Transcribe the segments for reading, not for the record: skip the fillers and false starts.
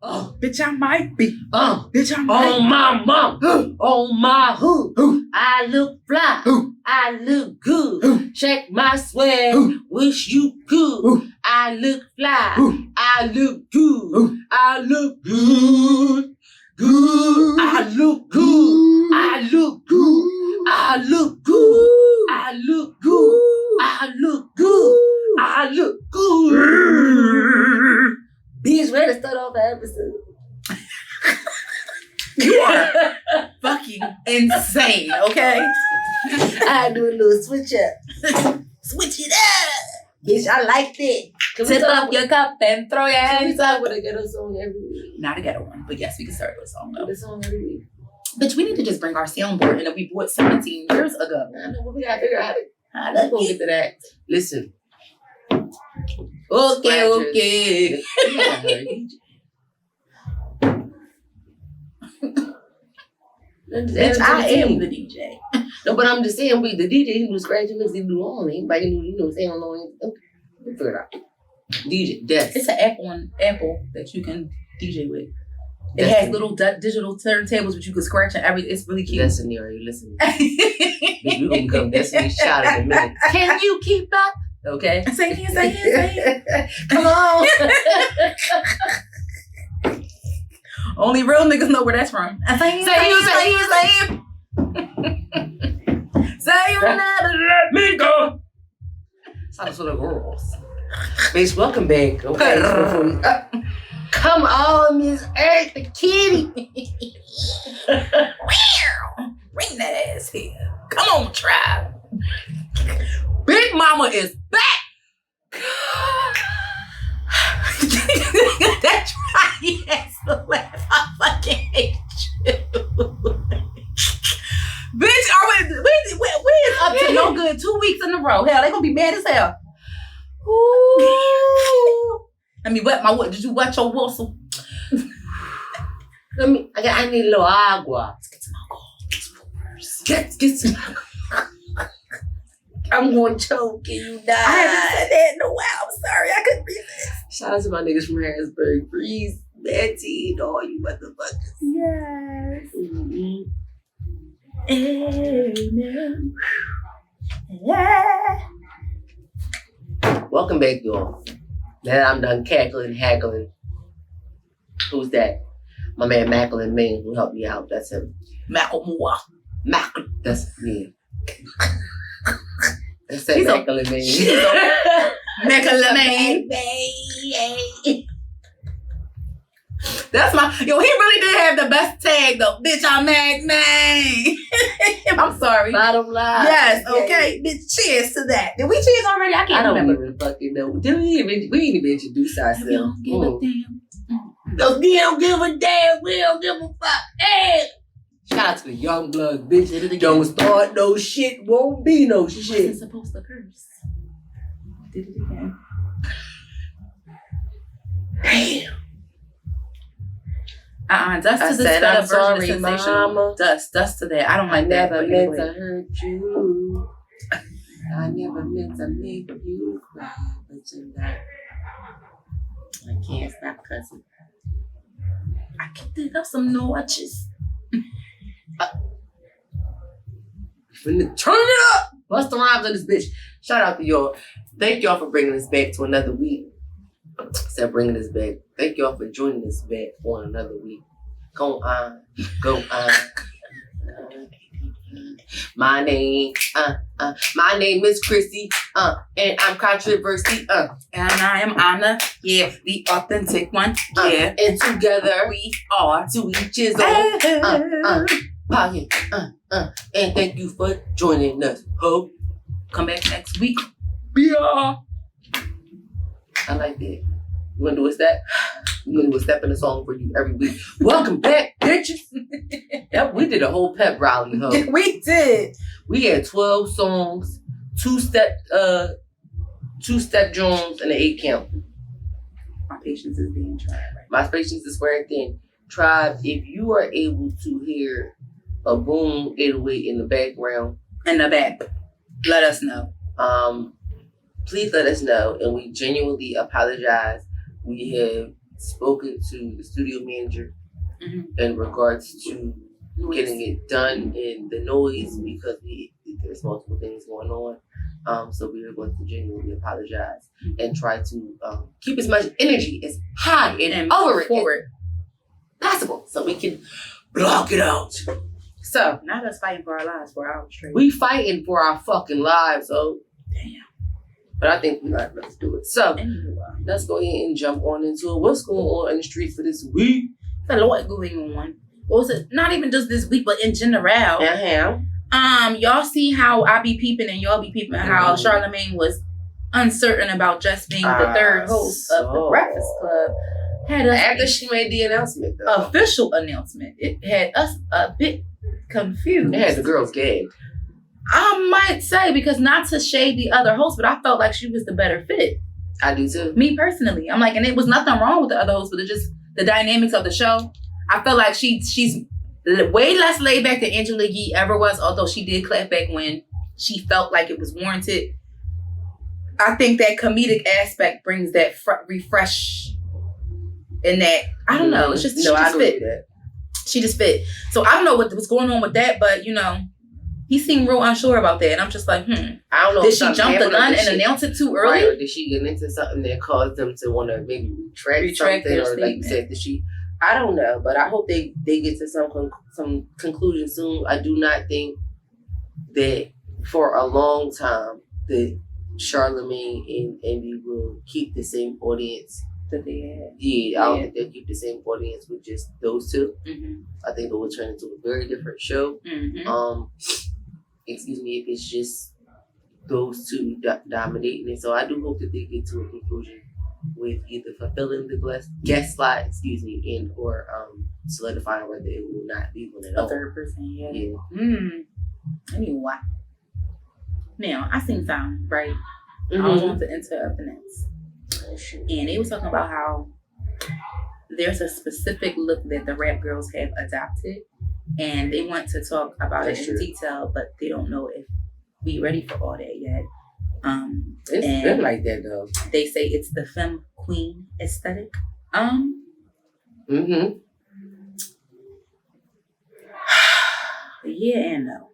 Bitch, I might be. Bitch, I might On my mom. On my hood. I look fly. I look good. Check my swag. Wish you could. I look fly. I look good. I look good. Good. I look good. I look good. I look good. I look good. I look good. I look good. Bitch, ready to start off the episode. You are fucking insane, okay? I do a little switch up. Switch it up. Bitch, I like that. Tip up your cup and throw your Can we hands talk up. with a ghetto song every week? Not a ghetto one, but yes, we can start with a song though. The song every week. Bitch, we need to just bring our soundboard that we bought 17 years ago. I know, but we gotta figure out how How to to get to that. Listen. Okay. Bitch, I am the DJ. No, but I'm just saying, the DJ, he do scratch mix, he do all. Anybody can do, say on low. We'll figure it out. DJ, desk. It's an app on Apple that you can DJ with. It has little digital turntables which you can scratch and everything. It's really cute. Destiny, are you listening? Bitch, we gonna become Destiny Child in a minute. Can you keep up? Okay. Say it. Come on. Only real niggas know where that's from. Say you never let me go. Sounds for the girls. Bitch, welcome back. Okay. Come on, Miss Earth, the kitty. Bring that ass here. Come on, tribe. Big Mama is back. That's right. Yes, the laugh. I fucking hate you. Bitch, we is up to no good 2 weeks in a row. Hell, they gonna be mad as hell. Ooh. Let me wet my what? Did you wet your whistle? I need a little agua. Get some alcohol. Get some alcohol. I'm going to choke and you die. I haven't said that in a while. I'm sorry. I couldn't resist. Shout out to my niggas from Harrisburg. Breeze, Betty, and all you motherfuckers. Yes. Mm-hmm. Amen. Yeah. Welcome back, y'all. Now that I'm done cackling, haggling. Who's that? My man Macklin Maine who helped me out. That's him. Macklemore. That's me. That's that Macklin Maine. Macklin. That's my he really did have the best tag though. Bitch, I'm Mac. I'm sorry. Bottom line. Yes, okay. Bitch, cheers to that. Did we cheers already? I can't remember. Even fucking know. We ain't even introduce ourselves. We don't give a damn. We don't give a damn. We don't give a fuck. Hey. Shout out to the young blood, bitch. Don't start no shit, won't be no shit. Wasn't supposed to curse. Did it again. Damn. Dust to the said, spell I'm of version sorry, of sensational. mama. Dust to that. I don't like that. Never meant to hurt you. I never meant to make you cry, but tonight I can't stop cussing. I can dig up some notches. Finna turn it up. Bust the rhymes on this bitch. Shout out to y'all. Thank y'all for bringing us back to another week. Except bringing us back. Thank y'all for joining us back for another week. Go on. My name is CHRISSIE, and I'm controversy, And I am Anna, yeah, the authentic one, yeah. And together we are to each his own, pocket, and thank you for joining us. Hope. Come back next week. Yeah. I like that. You wanna do a step? We're gonna do a step in the song for you every week. Welcome back, bitches. Yep, we did a whole pep rally, huh? We did. We had 12 songs, two-step drums, and an 8 count. My patience is being tried. My patience is wearing thin. Tribe, if you are able to hear a boom 808 in the background, In the back, let us know. please let us know, and we genuinely apologize. We have spoken to the studio manager in regards to getting it done in the noise because there's multiple things going on. So we are going to genuinely apologize and try to keep as much energy as high and over it possible so we can block it out. So not us fighting for our lives for hours straight. We fighting for our fucking lives, so damn. But I think let's do it. So let's go ahead and jump on into it. What's going on in the streets for this week? There's a lot going on. What was it? Not even just this week, but in general. Y'all see how I be peeping and y'all be peeping how Charlamagne was uncertain about just being the third host of the Breakfast Club. Had us after she made the announcement, though. Official announcement. It had us a bit confused. It had the girls gagged. I might say, because not to shade the other host, but I felt like she was the better fit. I do too. Me personally. I'm like, and it was nothing wrong with the other host, but it's just the dynamics of the show. I feel like she's way less laid back than Angela Yee ever was, although she did clap back when she felt like it was warranted. I think that comedic aspect brings that refresh and that, I don't know, it's just, she just fit. She just fit. So I don't know what was going on with that, but he seemed real unsure about that. And I'm just like, I don't know. Did she jump the gun and announce it too early? Right, or did she get into something that caused them to want to maybe retract something? Or like you said, I don't know, but I hope they get to some conclusion soon. I do not think that for a long time that Charlamagne and Envy will keep the same audience that they had. Yeah, I don't think they'll keep the same audience with just those two. I think it will turn into a very different show. Excuse me, if it's just those two dominating it. So I do hope that they get to a conclusion with either fulfilling the guest slot, and or solidifying whether it will not be one at all. A third person, Anyway. Now, I seen Femme, right? I was on to enter up the next. And they were talking about how there's a specific look that the rap girls have adopted. And they want to talk about it in detail, but they don't know if we ready for all that yet. It's been like that though. They say it's the femme queen aesthetic. Yeah and no.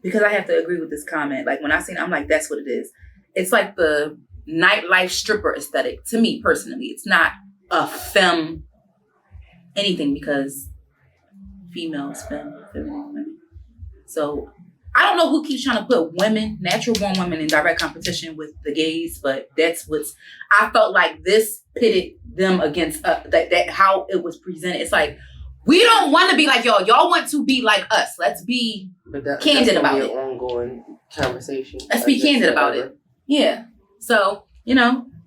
Because I have to agree with this comment. Like when I seen it, I'm like, that's what it is. It's like the nightlife stripper aesthetic to me personally. It's not a femme anything because females, feminine women. So I don't know who keeps trying to put women, natural born women, in direct competition with the gays, but that's I felt like this pitted them against that how it was presented. It's like, we don't want to be like y'all. Y'all want to be like us. Let's be candid about it. Ongoing conversation. Let's be candid about it. Yeah. So,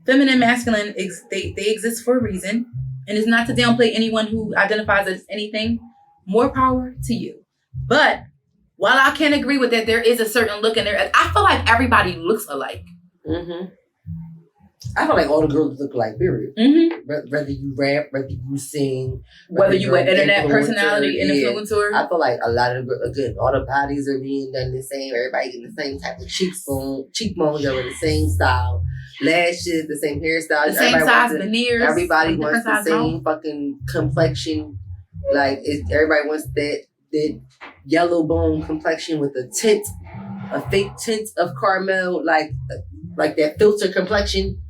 feminine, masculine, they exist for a reason. And it's not to downplay anyone who identifies as anything. More power to you. But while I can agree with that, there is a certain look in there. I feel like everybody looks alike. I feel like all the girls look alike, period. Whether you rap, whether you sing, whether you an internet personality, influencer. I feel like a lot of all the bodies are being done the same. Everybody getting the same type of cheekbones are the same style, lashes, the same hairstyle, the same size veneers. Everybody wants the same fucking complexion. Like everybody wants that yellow bone complexion with a fake tint of caramel, like that filter complexion.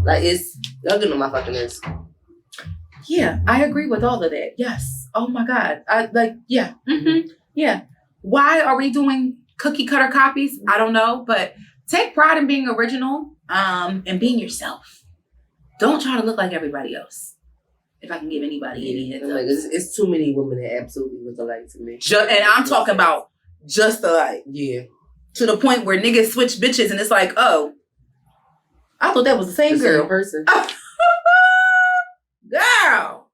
Like y'all getting on my fucking nerves. Yeah, I agree with all of that. Yes. Oh my God. Yeah. Why are we doing cookie cutter copies? I don't know, but take pride in being original, and being yourself. Don't try to look like everybody else. If I can give anybody any heads up. It's too many women that absolutely look alike to me. And I'm talking about just alike. Yeah. To the point where niggas switch bitches and it's like, oh, I thought that was the same girl. Same person. Girl.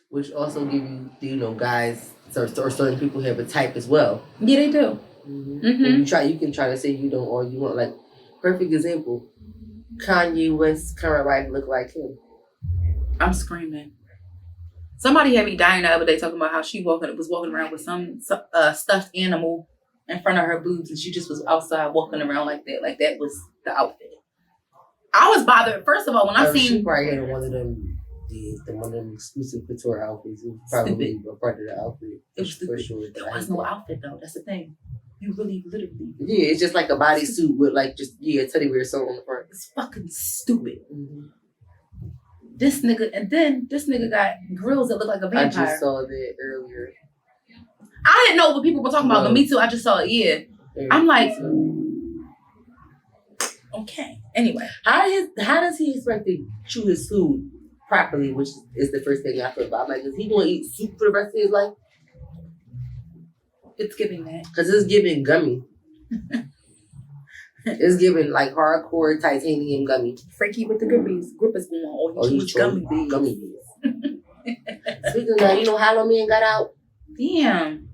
Which also give you, guys or certain people have a type as well. Yeah, they do. You can try to say you don't or you want, like, perfect example. Kanye West's current wife look like him. I'm screaming. Somebody had me dying the other day talking about how she was walking around with some stuffed animal in front of her boobs, and she just was outside walking around like that. Like that was the outfit. I was bothered. First of all, when I seen she probably had one of them The one of them exclusive couture outfits. It was probably a part of the outfit. It was stupid. For sure. There was no outfit though. That's the thing. You really, literally. Yeah, it's just like a bodysuit with like just teddy bear sewn on the front. It's fucking stupid. Mm-hmm. This nigga got grills that look like a vampire. I just saw that earlier. I didn't know what people were talking about, but me too. I just saw it. Yeah. I'm like, okay. Anyway, how does he expect to chew his food properly, which is the first thing I thought about. I'm like, is he going to eat soup for the rest of his life? It's giving that. Because it's giving gummy. It's giving like hardcore titanium gummy. Frankie with the grippers going on. Oh, he's gummy bears. Gummy bears. Speaking of that, you know how long man got out? Damn.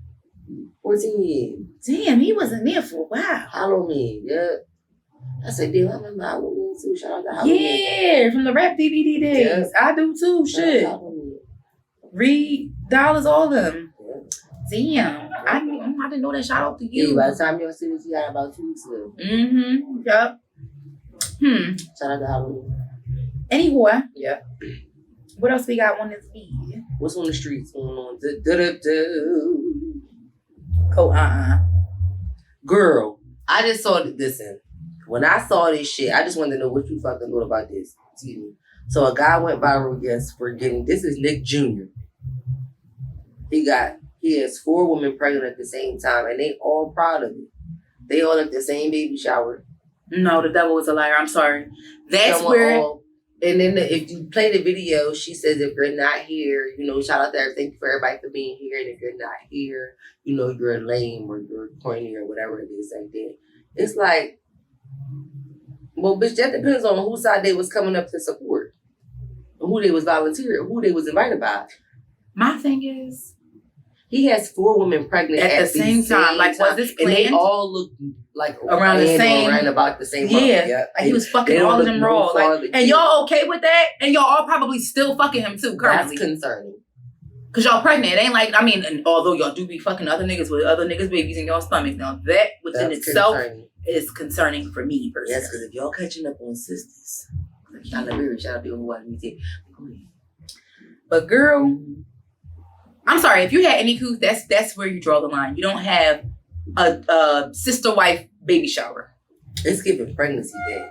14 years. Damn, he wasn't there for a while. Halloween, yeah. I said, damn, I remember Halloween too. Shout out to Halloween. Yeah, from the rap DVD days. Yeah. I do too. Shit. Reed, Dollars, all of them. Yeah. Damn. I didn't know that. Shout out to you. Yeah, by the time y'all see this, you got about 2 weeks ago. Mm-hmm. Yep. Shout out to Halloween. Anyway. Yep. What else we got on this feed? What's on the streets going on? Oh, Girl, I just saw this in. When I saw this shit, I just wanted to know what you fucking thought about this. Excuse me. So a guy went viral, for getting, this is Nick Jr. He has 4 women pregnant at the same time, and they all proud of it. They all at the same baby shower. No, the devil was a liar. I'm sorry. That's and then if you play the video, she says, if you're not here, shout out there. Thank you for everybody for being here. And if you're not here, you're lame or you're corny or whatever it is like that. It's like, well, bitch, that depends on whose side they was coming up to support. Who they was volunteering, who they was invited by. My thing is, he has 4 women pregnant at the same time. Like, was this planned? And they all look like around the same, around about the same. Yeah, like he was fucking all of them raw. Like, and y'all okay with that? And y'all all probably still fucking him too. Currently, that's concerning. Cause y'all pregnant. It ain't like, I mean, and although y'all do be fucking other niggas with other niggas' babies in y'all stomachs, now that within itself is concerning for me personally. Yes, because if y'all catching up on sisters, like shout out to you watching me. But girl, I'm sorry, if you had any couth, that's where you draw the line. You don't have a sister wife baby shower. It's giving pregnancy day.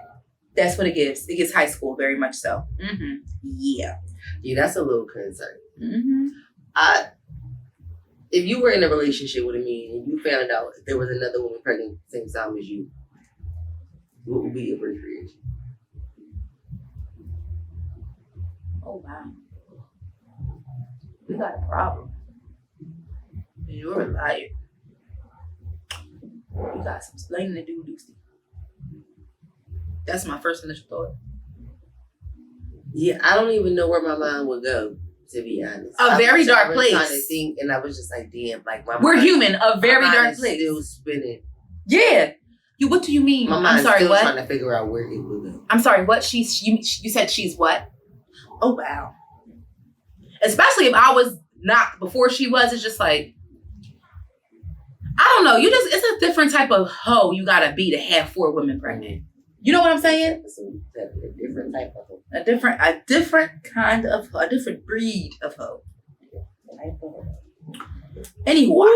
That's what it gives. It gives high school, very much so. Mm-hmm. Yeah, that's a little concerning. Mm-hmm. If you were in a relationship with a man and you found out there was another woman pregnant at the same time as you, what would be your first reaction? Oh wow. We got a problem. You're a liar. You got some explaining to do, Lucy. That's my first initial thought. Yeah, I don't even know where my mind would go, to be honest. A very dark place. Trying to think, and I was just like, damn, like we're human. A very dark place. Still spinning. Yeah. What do you mean? My mind's still trying to figure out where it would go. I'm sorry. What? You said she's what? Oh wow. Especially if I was not before she was. It's just like, I don't know. It's a different type of hoe you gotta be to have 4 women pregnant. You know what I'm saying? It's a different type of hoe. A different kind of hoe. A different breed of hoe. Anyway.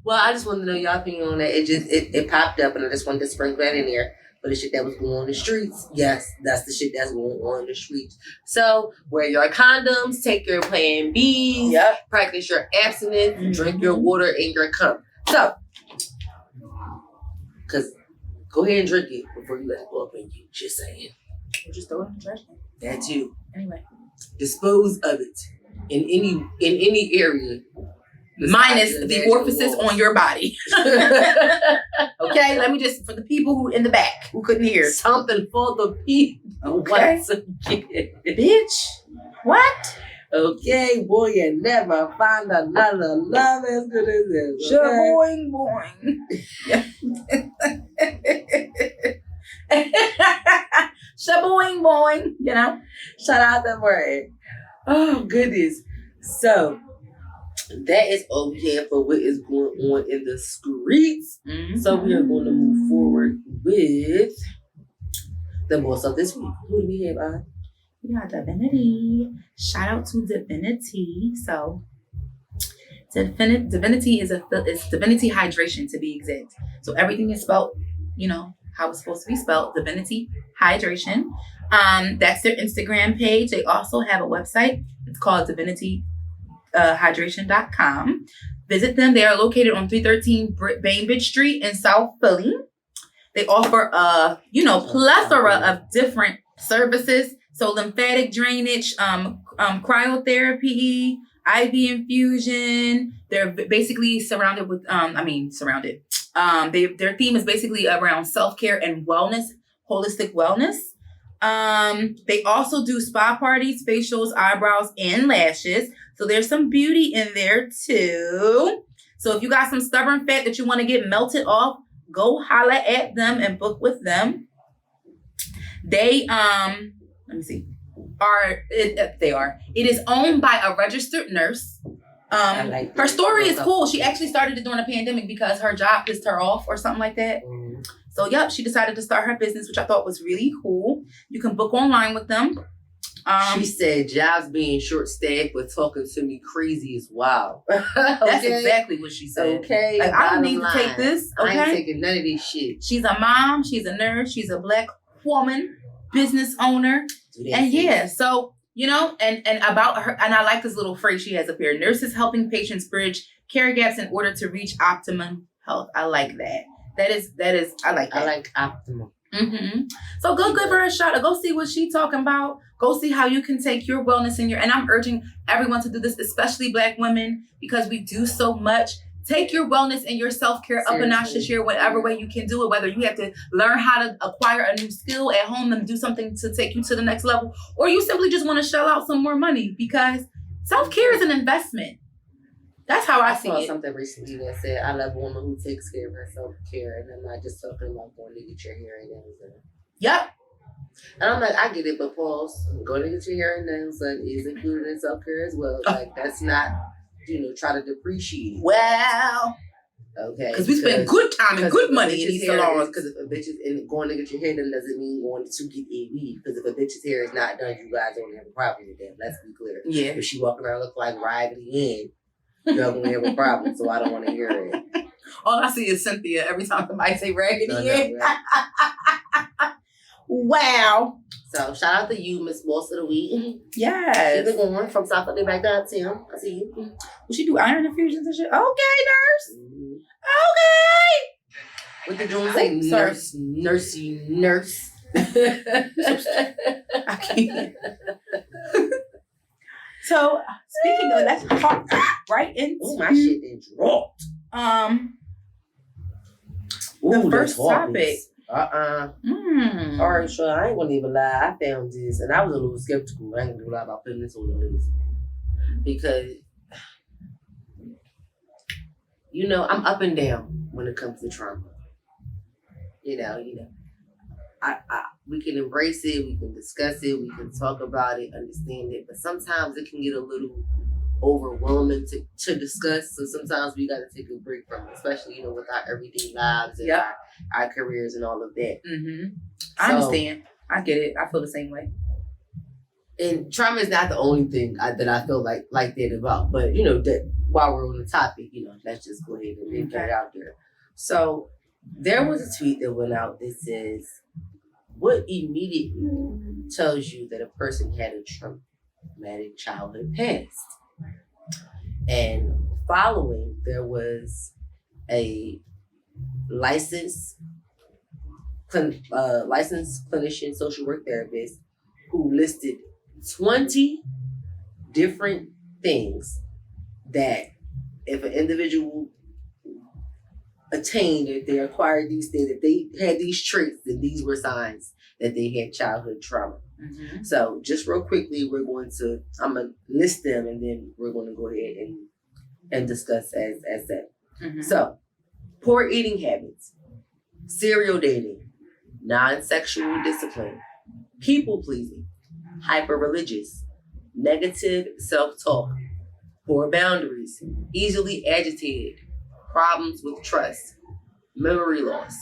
Well, I just wanted to know y'all opinion on that. It popped up, and I just wanted to sprinkle that in there. For the shit that was going on in the streets. Yes, that's the shit that's going on in the streets. So, wear your condoms, take your Plan Bs, practice your abstinence, drink your water and your cum. So, because go ahead and drink it before you let it go up in you. Just saying. Or just throw it in the trash can. That too. Anyway. Dispose of it in any area. Minus the orifices on your body. Okay, let me just, for the people who in the back who couldn't hear. Something for the people. Okay. Once again. Bitch. What? Okay, boy, you never find another love as good as this. Okay? Shaboing boing. Shaboing boing, Shout out to Murray. Oh, goodness. So, that is all we have for what is going on in the streets. Mm-hmm. So we are going to move forward with the boss of this week. Who do we have on? We got Divinity. Shout out to Divinity. So Divinity is Divinity Hydration, to be exact. So everything is spelled, how it's supposed to be spelled. Divinity Hydration. That's their Instagram page. They also have a website. It's called divinity hydration.com. Visit them. They are located on 313 Bainbridge Street in South Philly. They offer a plethora of different services. So lymphatic drainage, cryotherapy, IV infusion. They're basically surrounded with their theme is basically around self-care and wellness, holistic wellness. They also do spa parties, facials, eyebrows, and lashes. So there's some beauty in there too. So if you got some stubborn fat that you want to get melted off, go holla at them and book with them. They It is owned by a registered nurse. Her story is cool. She actually started it during a pandemic because her job pissed her off or something like that. So, she decided to start her business, which I thought was really cool. You can book online with them. She said, jobs being short-staffed, but talking to me crazy is wild. That's exactly what she said. Okay. Like, I don't need to take this. Okay. I ain't taking none of this shit. She's a mom. She's a nurse. She's a Black woman, business owner. And so, and about her, and I like this little phrase she has up here: nurses helping patients bridge care gaps in order to reach optimum health. I like that. That is, I like that. I like optimum. Mm-hmm. So go give her a shot. Or go see what she's talking about. Go see how you can take your wellness and I'm urging everyone to do this, especially Black women, because we do so much. Take your wellness and your self-care up a notch this year, whatever way you can do it, whether you have to learn how to acquire a new skill at home and do something to take you to the next level, or you simply just want to shell out some more money, because self-care is an investment. That's how I see it. I saw something recently that said, I love a woman who takes care of her self-care, and I'm not just talking about going to get your hair and nails done. Yep. And I'm like, I get it, but pause. Going to get your hair and nails done is included in self-care as well. Like, that's not... try to depreciate. Well, okay. Because we spend good time and good money in these salons. Because if a bitch is going to get your hair done doesn't mean going to get a weave. Because if a bitch's hair is not done, you guys don't have a problem with that. Let's be clear. Yeah. If she walking around look like Raggedy Ann, you're going to have a problem. So I don't want to hear it. All I see is Cynthia every time somebody say Raggedy Ann. Wow. So shout out to you, Miss Boss of the Week. Yes. Keep it going from South Philly back downtown. I see you. Will she do iron infusions and shit? Okay, nurse. Mm-hmm. Okay. What did you say? Nurse. I can't. So speaking of, let's talk right into. Oh, my shit done dropped. The first topic. All right, sure. I ain't gonna even lie. I found this, and I was a little skeptical. I ain't gonna lie about putting this on the list because, I'm up and down when it comes to trauma. We can embrace it, we can discuss it, we can talk about it, understand it, but sometimes it can get a little overwhelming to discuss. So sometimes we got to take a break from it, especially with our everyday lives and our careers and all of that. Mm-hmm. I understand. I get it. I feel the same way. And trauma is not the only thing that I feel like that about. But that while we're on the topic, let's just go ahead and get it out there. So there was a tweet that went out that says, "What immediately tells you that a person had a traumatic childhood past?" And following, there was a licensed clinician, social work therapist, who listed 20 different things that if an individual attained, if they acquired these things, if they had these traits, then these were signs that they had childhood trauma. Mm-hmm. So just real quickly, I'm going to list them, and then we're going to go ahead and discuss as that. Mm-hmm. So, poor eating habits, serial dating, non-sexual discipline, people-pleasing, hyper-religious, negative self-talk, poor boundaries, easily agitated, problems with trust, memory loss,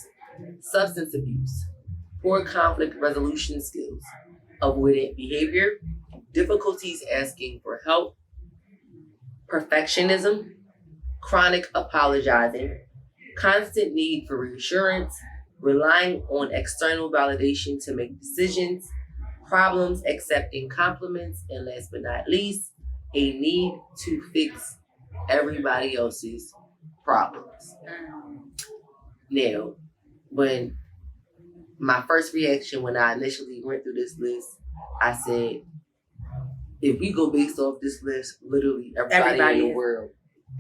substance abuse, poor conflict resolution skills, avoidant behavior, difficulties asking for help, perfectionism, chronic apologizing, constant need for reassurance, relying on external validation to make decisions, problems accepting compliments, and last but not least, a need to fix everybody else's problems. Now, when my first reaction when I initially went through this list, I said, if we go based off this list, literally everybody in the world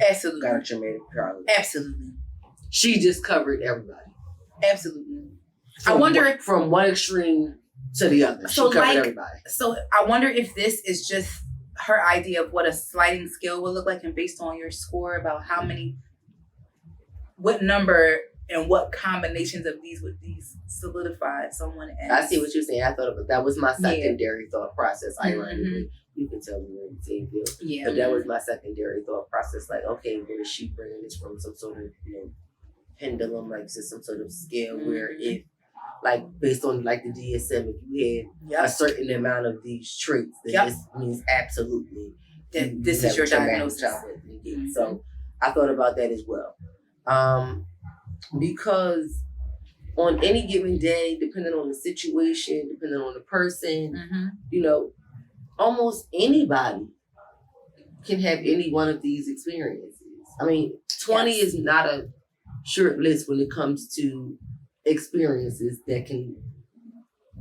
absolutely got a traumatic problem. Absolutely. She just covered everybody. Absolutely. I wonder if from one extreme to the other. So she covered like, everybody. So I wonder if this is just her idea of what a sliding scale would look like, and based on your score about how many, what number and what combinations of these would these solidify someone as. I see what you're saying. I thought that was my secondary thought process. Ironically, Mm-hmm. You can tell me we're in the same field. Yeah. But that was my secondary thought process. Like, okay, where is she bringing this from? Some sort of, pendulum, like just some sort of scale where if, like, based on like the DSM, if you had a certain amount of these traits, then this means absolutely that this is your diagnosis. Mm-hmm. So I thought about that as well. Because on any given day, depending on the situation, depending on the person, almost anybody can have any one of these experiences. I mean, 20 is not a short list when it comes to experiences that can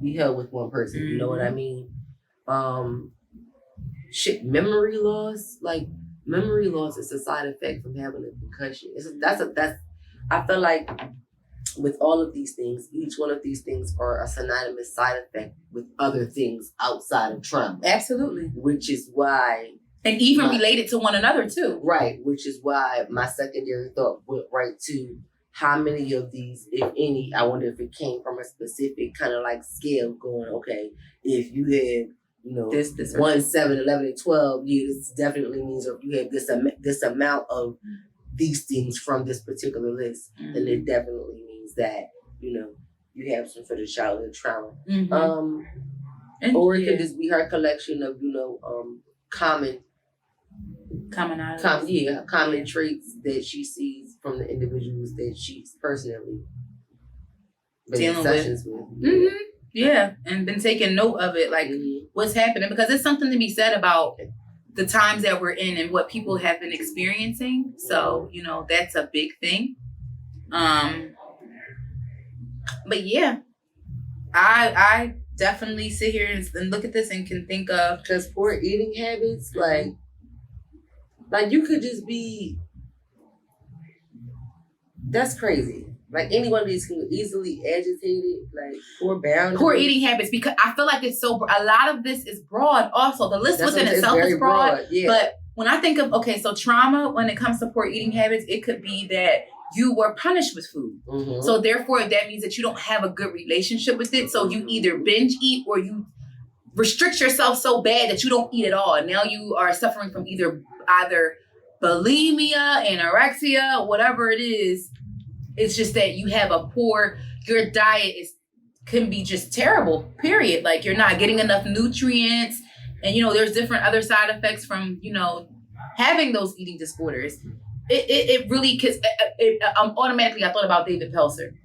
be held with one person. You know what I mean? Memory loss. Like, memory loss is a side effect from having a concussion. I feel like with all of these things, each one of these things are a synonymous side effect with other things outside of trauma. Absolutely. Which is why... And even related to one another, too. Right. Which is why my secondary thought went right to how many of these, if any, I wonder if it came from a specific kind of like scale going, okay, if you had, this 1, 7, 11, and 12, this definitely means if you have this amount of these things from this particular list, then it definitely means that, you have some sort of childhood trauma. Or it could just be her collection of, common traits that she sees from the individuals that she's personally been in sessions with. Yeah, and been taking note of it, like what's happening, because it's something to be said about the times that we're in and what people have been experiencing. So, that's a big thing. But yeah, I definitely sit here and look at this and can think of, because poor eating habits, like you could just be, that's crazy. Like, any one of these can easily agitated, like poor boundaries. Poor eating habits, because I feel like it's so, a lot of this is broad also. The list within itself is broad. Yeah. But when I think of, so trauma, when it comes to poor eating habits, it could be that you were punished with food. So therefore, that means that you don't have a good relationship with it. So you either binge eat or you restrict yourself so bad that you don't eat at all. And now you are suffering from either bulimia, anorexia, whatever it is. It's just that you have your diet can be just terrible, period. Like, you're not getting enough nutrients. And, there's different other side effects from, having those eating disorders. It really, because automatically I thought about David Pelzer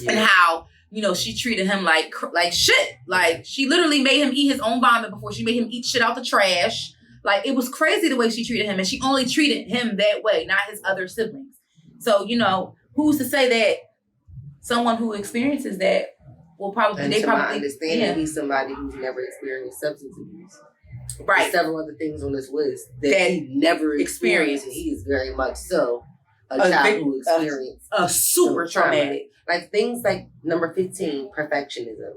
and how, she treated him like shit. Like, she literally made him eat his own vomit before she made him eat shit out the trash. Like, it was crazy the way she treated him. And she only treated him that way, not his other siblings. So, who's to say that someone who experiences that will probably... And my understanding, he's somebody who's never experienced substance abuse. Right. There's several other things on this list that he never experienced. And he is very much so a child who experienced a super traumatic. Like, things like number 15, perfectionism.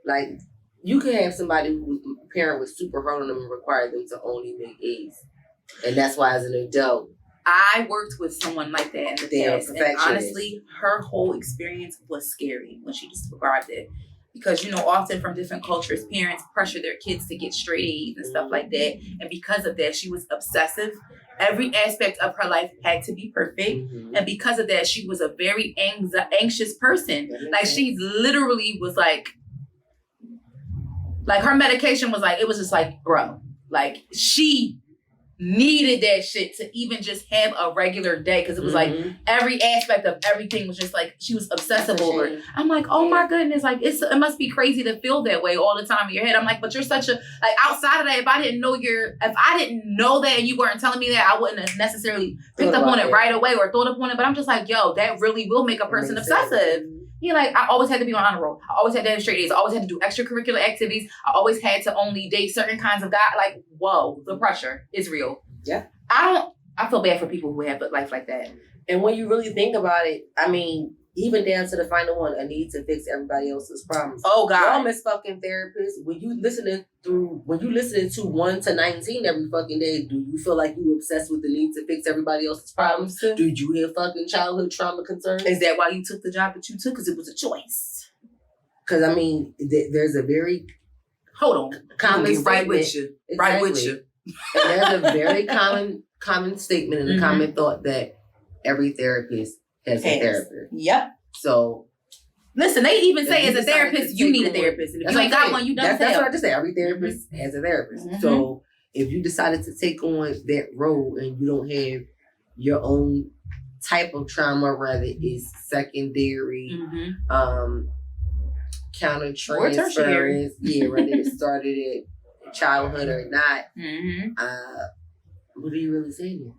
Like, you can have somebody whose parent was super hard on them and required them to only make A's. And that's why, as an adult, I worked with someone like that in the past. And honestly, her whole experience was scary when she described it. Because, often from different cultures, parents pressure their kids to get straight A's and stuff like that. And because of that, she was obsessive. Every aspect of her life had to be perfect. And because of that, she was a very anxious person. Like, she literally was like Like her medication was like, it was just like, bro, like she needed that shit to even just have a regular day because it was like every aspect of everything was just like she was obsessive over it. I'm like, oh my goodness, like it must be crazy to feel that way all the time in your head. I'm like, but you're such a like outside of that. If I didn't know that and you weren't telling me that, I wouldn't have necessarily picked up on it right away or thought up on it. But I'm just like, yo, that really will make a person obsessive. You know, like I always had to be on honor roll. I always had to have straight A's. I always had to do extracurricular activities. I always had to only date certain kinds of guys. Like, whoa, the pressure is real. Yeah. I feel bad for people who have a life like that. And when you really think about it, I mean, even down to the final one, a need to fix everybody else's problems. Oh God. Y'all miss fucking therapists. When you listening to 1 to 19 every fucking day, do you feel like you obsessed with the need to fix everybody else's problems? Do you have fucking childhood trauma concerns? Is that why you took the job that you took? Because it was a choice. Because I mean, there's a very common statement. Right with you. Exactly. Right with you. And there's a very common statement and a common thought that every therapist has a therapist. Yep. So listen, they even say as a therapist, you need a therapist. And if you ain't got one, you don't. That's what I just said. Every therapist has a therapist. So if you decided to take on that role and you don't have your own type of trauma, whether it's secondary, counter transference, whether it started at childhood or not, what are you really saying?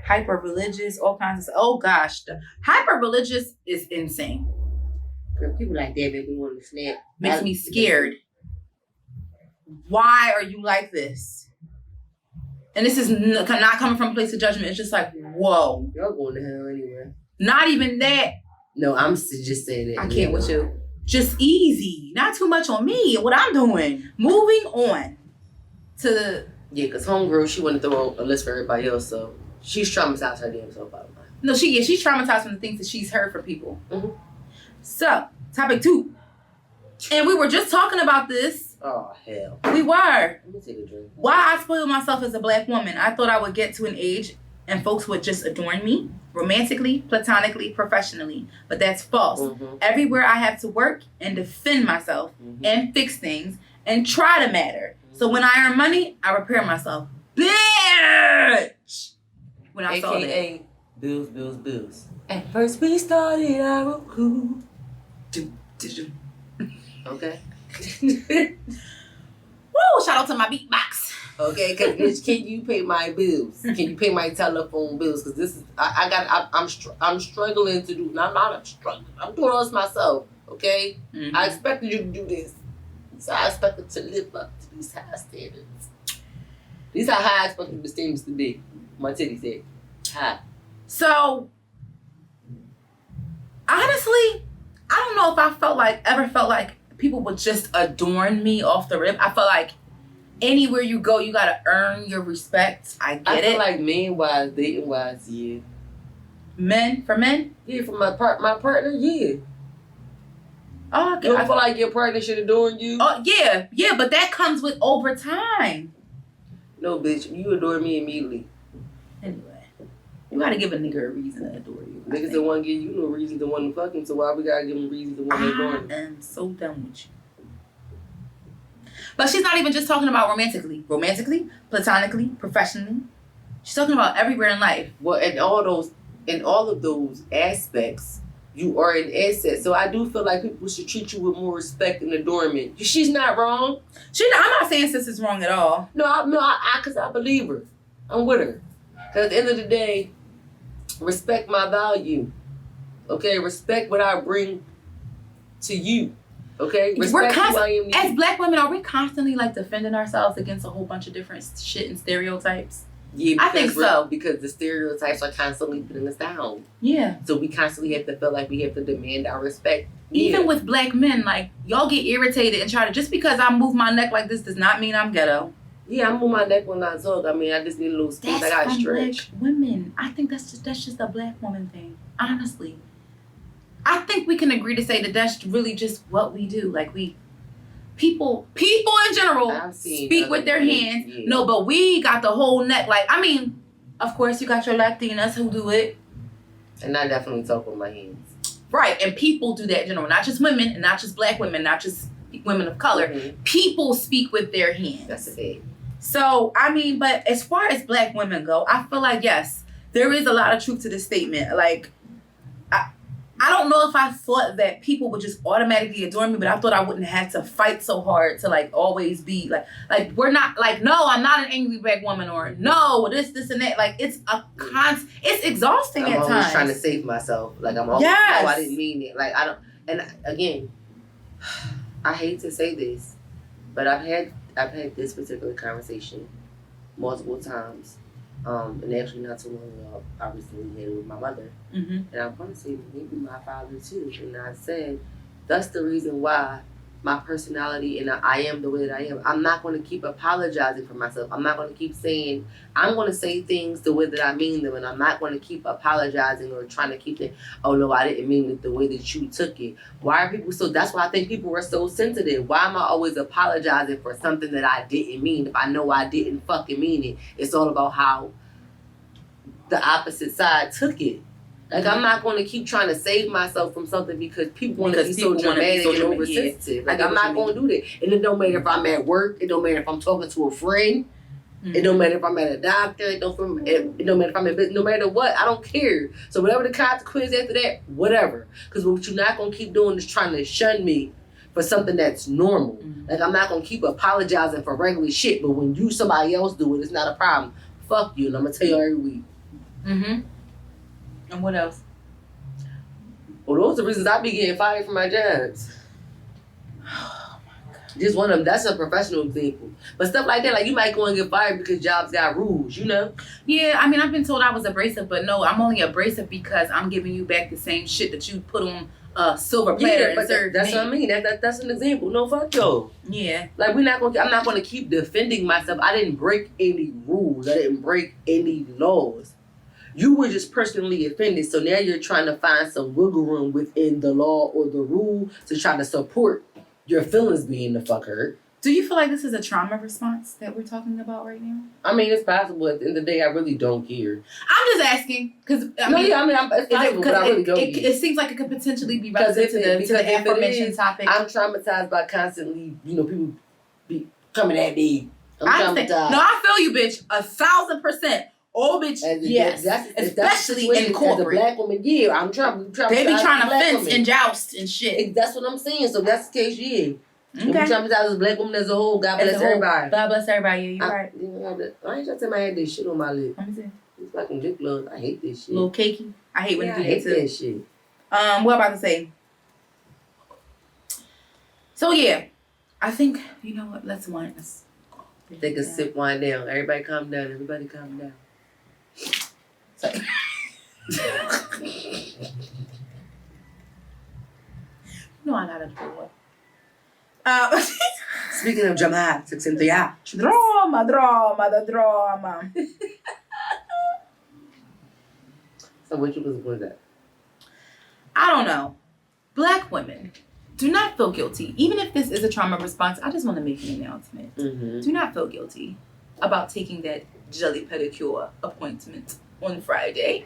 Hyper religious, all kinds of stuff. Oh gosh, hyper religious is insane. People like that make me want to snap. Makes me scared. Why are you like this? And this is not coming from a place of judgment. It's just like, whoa. Y'all going to hell anyway. Not even that. No, I'm just saying that. I can't with you. Just easy. Not too much on me. What I'm doing. Moving on to the... Yeah, because homegirl, she wanted to throw a list for everybody else, so she's traumatized her damn self out of mind. No, she's traumatized from the things that she's heard from people. So, topic 2. And we were just talking about this. Oh, hell. We were. Let me take a drink. Why I spoiled myself as a black woman. I thought I would get to an age and folks would just adorn me, romantically, platonically, professionally. But that's false. Everywhere I have to work and defend myself and fix things and try to matter. So when I earn money, I repair myself. Bitch! When I saw that. AKA bills. At first we started our cool. Okay. Woo! Shout out to my beatbox. Okay, because bitch, can you pay my bills? Can you pay my telephone bills? Because this is I'm struggling to do. I'm struggling. I'm doing all this myself. Okay, I expected you to do this, so I expected to live up to these high standards. These are high I expected the standards to be. My titty said high. So honestly, I don't know if I ever felt like people would just adorn me off the rip. I felt like anywhere you go, you gotta earn your respect. I feel like men wise, dating wise, yeah. Men? Yeah, for my partner, yeah. Oh, okay. You don't feel like your partner should adorn you? Oh, yeah, but that comes with over time. No, bitch, you adore me immediately. Anyway, you gotta give a nigga a reason to adore you. Niggas don't want to give you no reason to want to fuck him, so why we gotta give him reason to want to adore him? I am so done with you. But she's not even just talking about romantically, platonically, professionally. She's talking about everywhere in life. Well, in all of those aspects, you are an asset. So I do feel like people should treat you with more respect and adornment. She's not wrong. I'm not saying sis is wrong at all. No, because I believe her. I'm with her. Because at the end of the day, respect my value. Okay, respect what I bring to you. Okay, respect who I am. As black women, are we constantly like defending ourselves against a whole bunch of different shit and stereotypes? Yeah, I think so. Because the stereotypes are constantly putting us down. Yeah. So we constantly have to feel like we have to demand our respect. Even with black men, like, y'all get irritated and try to, just because I move my neck like this does not mean I'm ghetto. Yeah, I move my neck when I talk. I mean, I just need a little space. I got stretch. Black women. I think that's just a black woman thing. Honestly. I think we can agree to say that that's really just what we do. Like, people in general speak with their hands. Yeah. No, but we got the whole neck. Like, I mean, of course, you got your Latinas who do it. And I definitely talk with my hands. Right, and people do that in general. Not just women, and not just black women, not just women of color, Mm-hmm. people speak with their hands. That's a fact. So, I mean, but as far as black women go, I feel like, yes, there is a lot of truth to this statement. Like, I don't know if I thought that people would just automatically adore me, but I thought I wouldn't have to fight so hard to like always be like we're not like, no, I'm not an angry black woman, or no, this and that. Like it's it's exhausting I'm at always times. trying to save myself. Like I'm always, Yes. no, I didn't mean it. Like I don't. And again, I hate to say this, but I've had this particular conversation multiple times. And actually not too long ago, I recently had it with my mother. Mm-hmm. And I'm going to say maybe my father too. And I said, that's the reason why my personality and I am the way that I am. I'm not going to keep apologizing for myself. I'm not going to keep saying, I'm going to say things the way that I mean them. And I'm not going to keep apologizing or trying to keep it, oh no, I didn't mean it the way that you took it. Why are people so, that's why I think people are so sensitive. Why am I always apologizing for something that I didn't mean? If I know I didn't fucking mean it, it's all about how the opposite side took it. Like, I'm not going to keep trying to save myself from something because people want to be so dramatic and oversensitive. Like, I'm not going to do that. And it don't matter if I'm at work. It don't matter if I'm talking to a friend. Mm-hmm. It don't matter if I'm at a doctor. It don't matter if I'm at business. No matter what, I don't care. So whatever the consequence after that, whatever. Because what you're not going to keep doing is trying to shun me for something that's normal. Mm-hmm. Like, I'm not going to keep apologizing for regular shit, but when somebody else do it, it's not a problem. Fuck you, and I'm going to tell you every week. Mm-hmm. And what else? Well, those are the reasons I be getting fired from my jobs. Oh my God. Just one of them. That's a professional example. But stuff like that, like you might go and get fired because jobs got rules, you know? Yeah, I mean, I've been told I was abrasive, but no, I'm only abrasive because I'm giving you back the same shit that you put on a silver platter and served that's me. what I mean. That's an example. No, fuck yo. Yeah. Like I'm not gonna keep defending myself. I didn't break any rules. I didn't break any laws. You were just personally offended, so now you're trying to find some wiggle room within the law or the rule to try to support your feelings being the fuck hurt. Do you feel like this is a trauma response that we're talking about right now? I mean, it's possible. At the end of the day, I really don't care. I'm just asking because it's possible, but I really don't care. It seems like it could potentially be relevant to the aforementioned topic. I'm traumatized by constantly, people be coming at me. I'm traumatized. No, I feel you, bitch. 1,000%. Oh, bitch, yes. Especially in corporate. As a black woman, yeah, I'm trying. They be trying to fence and joust and shit. That's what I'm saying. So that's the case, yeah. Okay. I'm traumatized as a black woman as a whole. God bless everybody. God bless everybody. Yeah, you're right. I ain't trying to tell my head this shit on my lip. Let me see. It's like lip gloss. I hate this shit. Little cakey. I hate when you do that too. I hate that shit. What about to say? So yeah, I think you know what. Let's wind this. Take a sip, wind down. Everybody calm down. Everybody calm down. No, I'm not a fool. Speaking of drama, Cynthia. Drama. So what was that? I don't know. Black women, do not feel guilty. Even if this is a trauma response, I just want to make an announcement. Mm-hmm. Do not feel guilty about taking that jelly pedicure appointment on Friday.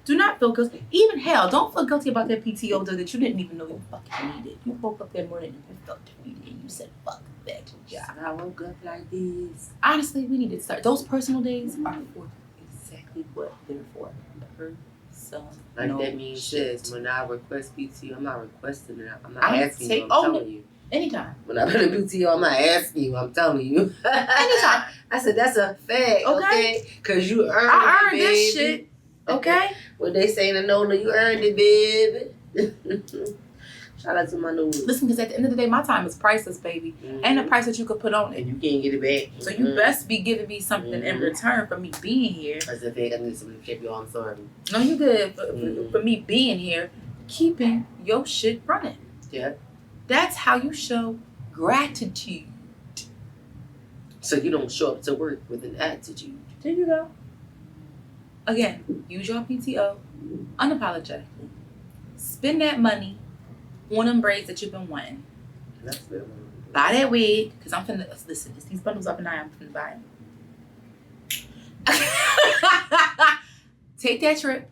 Do not feel guilty. Even hell, don't feel guilty about that PTO though that you didn't even know you fucking needed. You woke up that morning and you felt defeated and you said, fuck that job. I woke up like this. Honestly, we need to start. Those personal days are for exactly what they're for. Like that means shit. When I request PTO, I'm not requesting it. I'm not asking you. I'm telling you. Anytime. When I put a PTO, I'm not asking you. I'm telling you. Anytime. I said that's a fact. Okay. Because you earned it. I earned this shit. Okay. What they saying, no, you earned it, baby. Shout out to my new. Listen, because at the end of the day, my time is priceless, baby. Mm-hmm. And the price that you could put on it. And you can't get it back. So you best be giving me something in return for me being here. That's a fact. I need somebody to keep you on. I'm sorry. No, you good. For me being here, keeping your shit running. Yeah. That's how you show gratitude. So you don't show up to work with an attitude. There you go. Again, use your PTO unapologetically. Spend that money on them braids that you've been wanting. That's good. Buy that wig, because I'm finna, listen, it's these bundles up and down, I'm finna buy them. Take that trip.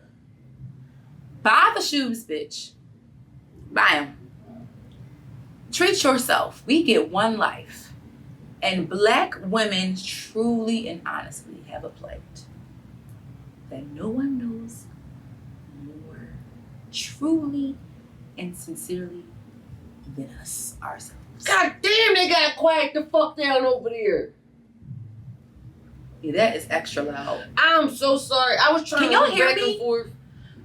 Buy the shoes, bitch. Buy them. Treat yourself. We get one life. And Black women truly and honestly have a plight that no one knows more truly and sincerely than us ourselves. God damn, they got quiet the fuck down over there. Yeah, that is extra loud. I'm so sorry. I was trying Can to y'all look hear back me? and forth.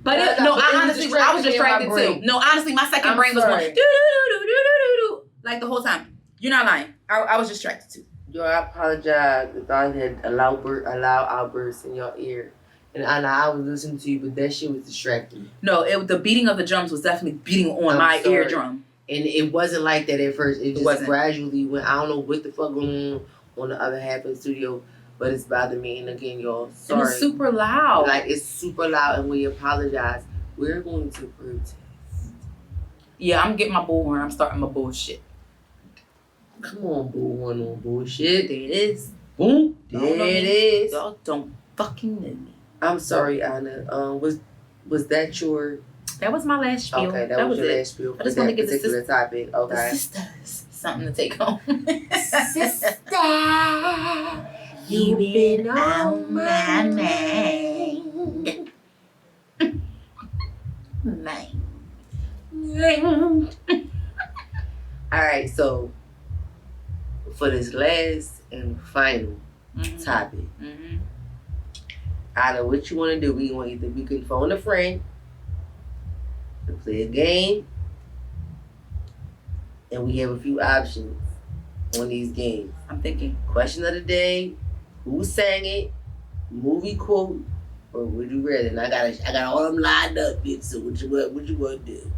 But I was distracted too. No, honestly, my second brain was going do like the whole time. You're not lying. I was distracted too. Yo, I apologize if I had a loud outburst in your ear. And I was listening to you, but that shit was distracting. No, the beating of the drums was definitely beating on my eardrum. And it wasn't like that at first. It just gradually went. I don't know what the fuck going on the other half of the studio, but it's bothering me. And again, y'all, sorry. And it's super loud. Like, it's super loud, and we apologize. We're going to protest. Yeah, I'm getting my bullhorn. I'm starting my bullshit. Come on, bullhorn on bullshit. There it is. Boom. There it is. Y'all don't fucking know me. I'm sorry, Anna. Was that your... That was my last spiel. Okay, that was your last spiel for that particular topic. Okay. The sisters. Something to take home. Sister, you've been on my mind. Alright, so for this last and final topic, I know what you want to do. We can phone a friend to play a game, and we have a few options on these games. I'm thinking question of the day, who sang it, movie quote, or would you rather? And I got all them lined up, bitch. So what you want to do?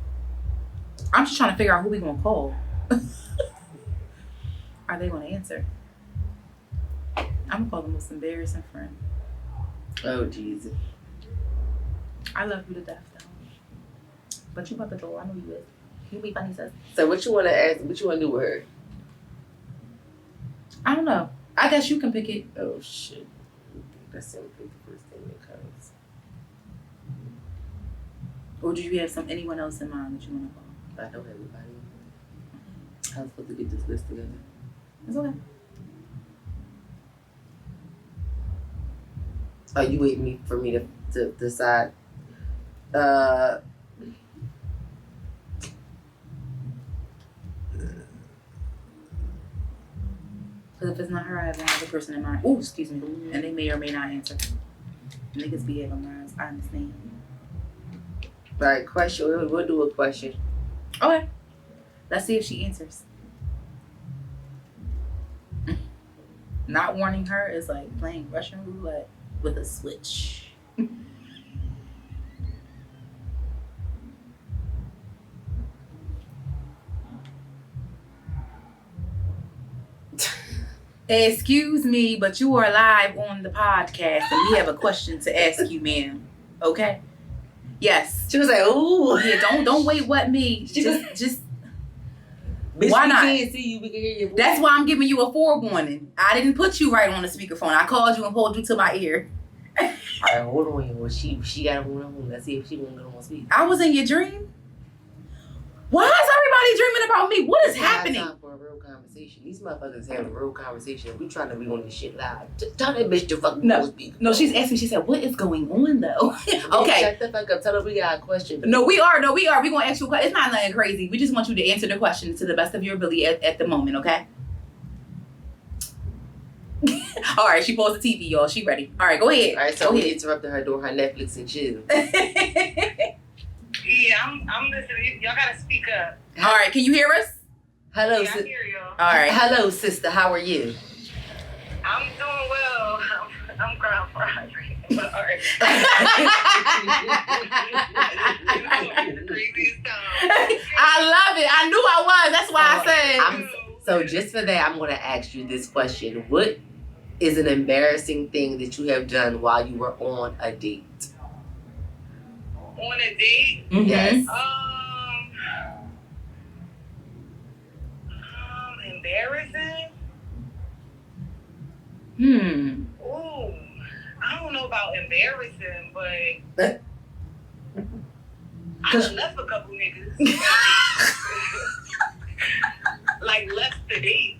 I'm just trying to figure out who we gonna call. Are they gonna answer? I'm gonna call the most embarrassing friend. Oh Jesus! I love you to death, though. But you about to go. I know you is. You be funny, sis. So what you want to ask? What you want to do with her? I don't know. I guess you can pick it. Oh shit! That's simply the first thing that comes. Or do you have anyone else in mind that you want to call? I know everybody. I was supposed to get this list together. It's okay. Are you waiting for me to decide? Because if it's not her, I have another person in mind. Ooh, excuse me. And they may or may not answer. Niggas be having minds. I understand. All right, question. We'll do a question. Okay. Let's see if she answers. Not warning her is like playing Russian roulette with a switch. Excuse me, but you are live on the podcast and we have a question to ask you, ma'am. Okay? Yes. She was like, "Ooh, yeah, don't wait. What me? Just. Bitch, why not? We can't see you. We can hear you. That's why I'm giving you a forewarning. I didn't put you right on the speakerphone. I called you and pulled you to my ear. All right, hold on. Well, she got to move on. Let's see if she won't get on speak. I was in your dream. Why is everybody dreaming about me? What is happening? Time for a real conversation. These motherfuckers having a real conversation. We trying to be on this shit live. Tell that bitch to fucking speak. No, she's asking. She said, "What is going on, though?" Okay. Shut the fuck up. Tell her we got a question. No, we are. We gonna ask you a question. It's not nothing crazy. We just want you to answer the question to the best of your ability at the moment. Okay. All right. She paused the TV, y'all. She ready. All right. Go ahead. All right. So we interrupted her doing her Netflix and chill. Yeah, I'm listening. Y'all gotta speak up. All right, can you hear us? Hello, yeah, I hear y'all. All right. Hello, sister. How are you? I'm doing well. I'm crying for Audrey. But all right. I love it. I knew I was. That's why I said. So just for that, I'm going to ask you this question. What is an embarrassing thing that you have done while you were on a date? On a date? Mm-hmm. Yes. Embarrassing? Ooh, I don't know about embarrassing, but I done left a couple niggas. like left the date.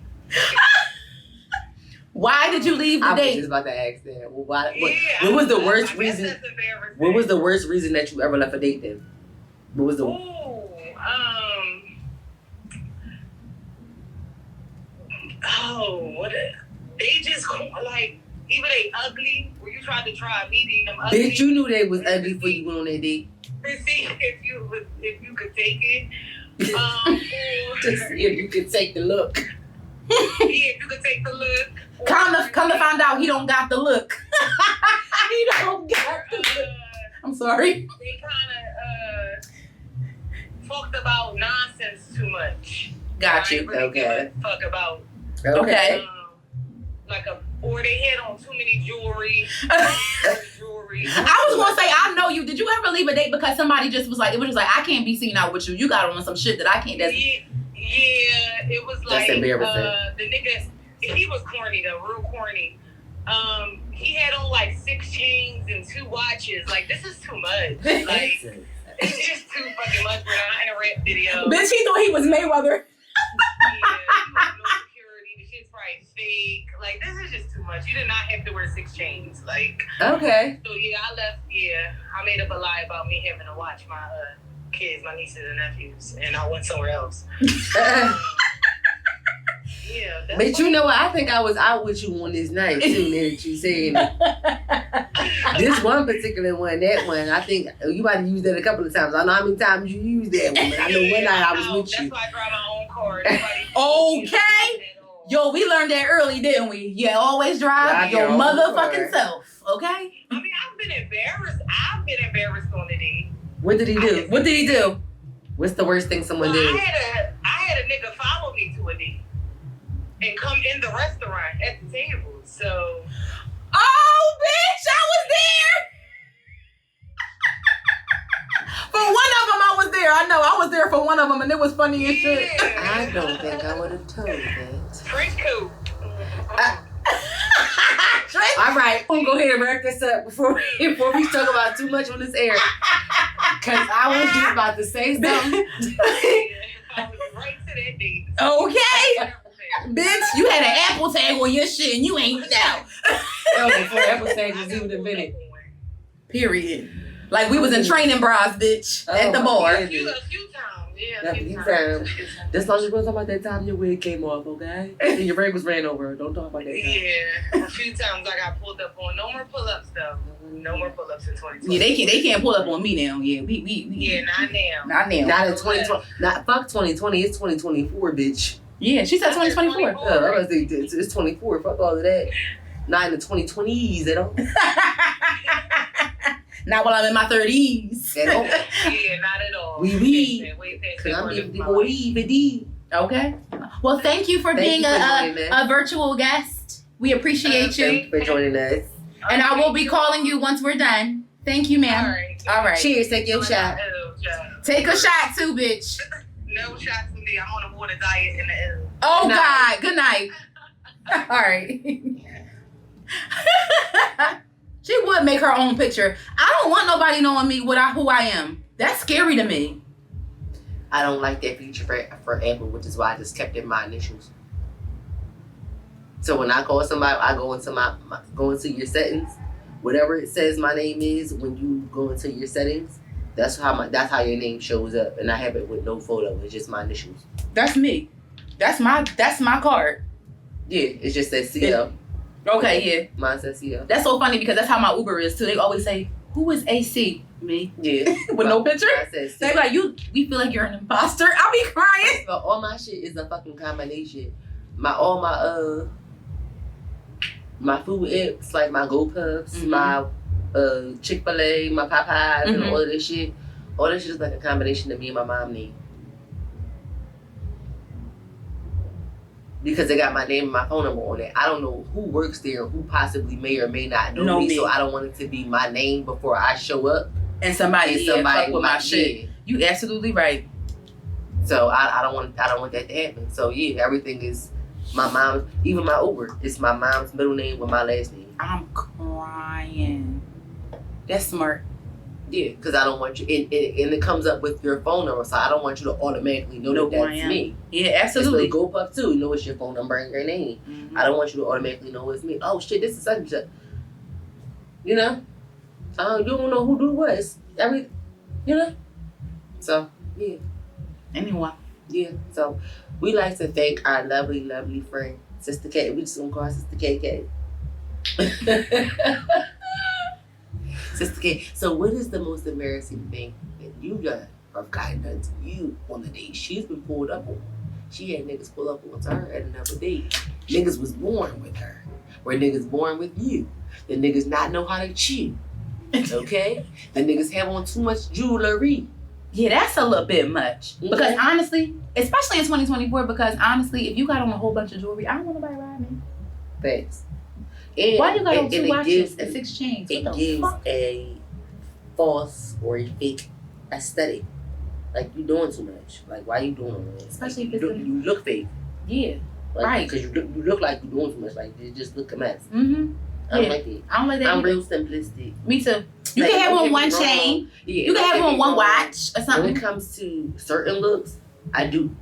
Why did you leave the I was date? just about to ask that. Well, why? Yeah, What was the I worst guess reason? that's embarrassing. What was the worst reason that you ever left a date then? What was the? They just like either they ugly or you tried to try meeting them ugly. Bitch, you knew they was ugly before you went on that date. To see if you could take it. Or, To see if you could take the look. yeah, if you could take the look. Come to find out he don't got the look. He don't got the look. I'm sorry. They kind of talked about nonsense too much. Got I you. ain't really Okay. give a fuck about. Okay. Or they had on too many jewelry. Jewelry. I was gonna say, I know you. Did you ever leave a date because somebody just was like, it was just like, I can't be seen out with you. You got on some shit that I can't. That's Yeah, it was like embarrassing. the nigga. He was corny though, real corny. He had on like 6 chains and 2 watches. Like this is too much. Like it's just too fucking much. We're not in a rap video. Bitch, he thought he was Mayweather. Yeah, no security. The shit's probably fake. Like this is just too much. You did not have to wear 6 chains. Like Okay. so yeah, I left. Yeah, I made up a lie about me having to watch my kids, my nieces and nephews, and I went somewhere else. Yeah, that's But you know what? I think I was out with you on this night too. Now that you said this one particular one, that one, I think you about to use that a couple of times. I don't know how many times you used that one, but I know one night I was with That's you. why I drive my own car. Nobody- Okay. Yo, we learned that early, didn't we? Yeah, always drive your own motherfucking car. self. Okay. I mean, I've been embarrassed on the date. What did he do? What did he do? What's the worst thing someone Well, did? I had a nigga follow me to a date and come in the restaurant at the table. So Oh, bitch, I was there. For one of them, I was there. I know, I was there for one of them, and it was funny as shit. I don't think I would have told that. Trench coat. All right, we'll go ahead and wrap this up before we talk about too much on this air. Cause I was just about to say something. I was right to that date. Okay. Bitch, you had an Apple tag on your shit, and you ain't now. Yo, before Apple Tag was even invented. Period. Like we was in training bras, bitch, at the bar. A few times. Yeah, A few times. Just long as you don't talk about that time your wig came off, okay? And your ring was ran over. Don't talk about that time. Yeah, a few times I got pulled up on. No more pull-ups though. No more pull-ups in 2020. Yeah, they can't pull up on me now. Yeah, we Yeah, not now. not now. Not in 2020. Not fuck 2020. It's 2024, bitch. Yeah, she said 2024. Oh, I was like, it's 24. Fuck all of that. Not in the 2020s at all. Not while I'm in my 30s. At all. Yeah, not at all. Oui. Way past Cause that I'm part of the my boy, life. VD. Okay. Well, thank you for being a virtual guest. We appreciate you. Thank you for joining us. And I will be calling you once we're done. Thank you, ma'am. All right. Cheers. Take your shot. Take a shot too, bitch. No shots for me. I'm on a water diet in the L. Oh, Good God. Good night. All right. She would make her own picture. I don't want nobody knowing me who I am. That's scary to me. I don't like that feature for Apple, which is why I just kept in my initials. So when I call somebody, I go into go into your settings. Whatever it says my name is, when you go into your settings, that's how your name shows up, and I have it with no photo. It's just my initials. That's me. That's my card. Yeah, it just says CL. Okay, yeah. Mine says CL. That's so funny because that's how my Uber is too. They always say, "Who is AC?" Me. Yeah. With no picture. I said They CL. be like, we feel like you're an imposter. I'll be crying. But all my shit is a fucking combination. My food apps, like my GoPuffs, Mhm. my Chick-fil-A, my Popeyes, and Mhm. all of this shit. All this shit is like a combination of me and my mom name. Because they got my name and my phone number on it. I don't know who works there, who possibly may or may not know me, so I don't want it to be my name before I show up. And somebody fuck with my shit. yeah. You absolutely right. So I don't want that to happen. So yeah, everything is my mom's. Even my Uber, it's my mom's middle name with my last name. I'm crying. That's smart. Yeah, because I don't want you, and it comes up with your phone number, so I don't want you to automatically know that that's me. Yeah, absolutely. Go up too, you know it's your phone number and your name. Mm-hmm. I don't want you to automatically know it's me. Oh shit, this is such and such. You know? You don't know who do what. It's you know? So, yeah. Anyone. Yeah, so we like to thank our lovely, lovely friend, Sister K. We just gonna call her Sister KK. Sister K. So what is the most embarrassing thing that you done or gotten done to you on the date she's been pulled up on? She had niggas pull up on her at another date. Niggas was born with her. Or niggas born with you. The niggas not know how to chew. Okay? The niggas have on too much jewelry. Yeah, that's a little bit much. Okay. Because honestly, especially in 2024, because honestly, if you got on a whole bunch of jewelry, I don't want nobody riding me. Thanks. And, why you got on 2 watches and 6 chains? It gives a false or a fake aesthetic. Like, you doing too much. Like, why you doing all that? Especially like, if it's you look fake. Yeah. Like, right. Because you look like you're doing too much. Like, you just look a mess. Mm-hmm. I don't like it. I don't like that. I'm real simplistic. Me too. You Like, can have don't on get one me wrong. chain. Yeah, You can have on one watch or When something. it comes to certain looks, I do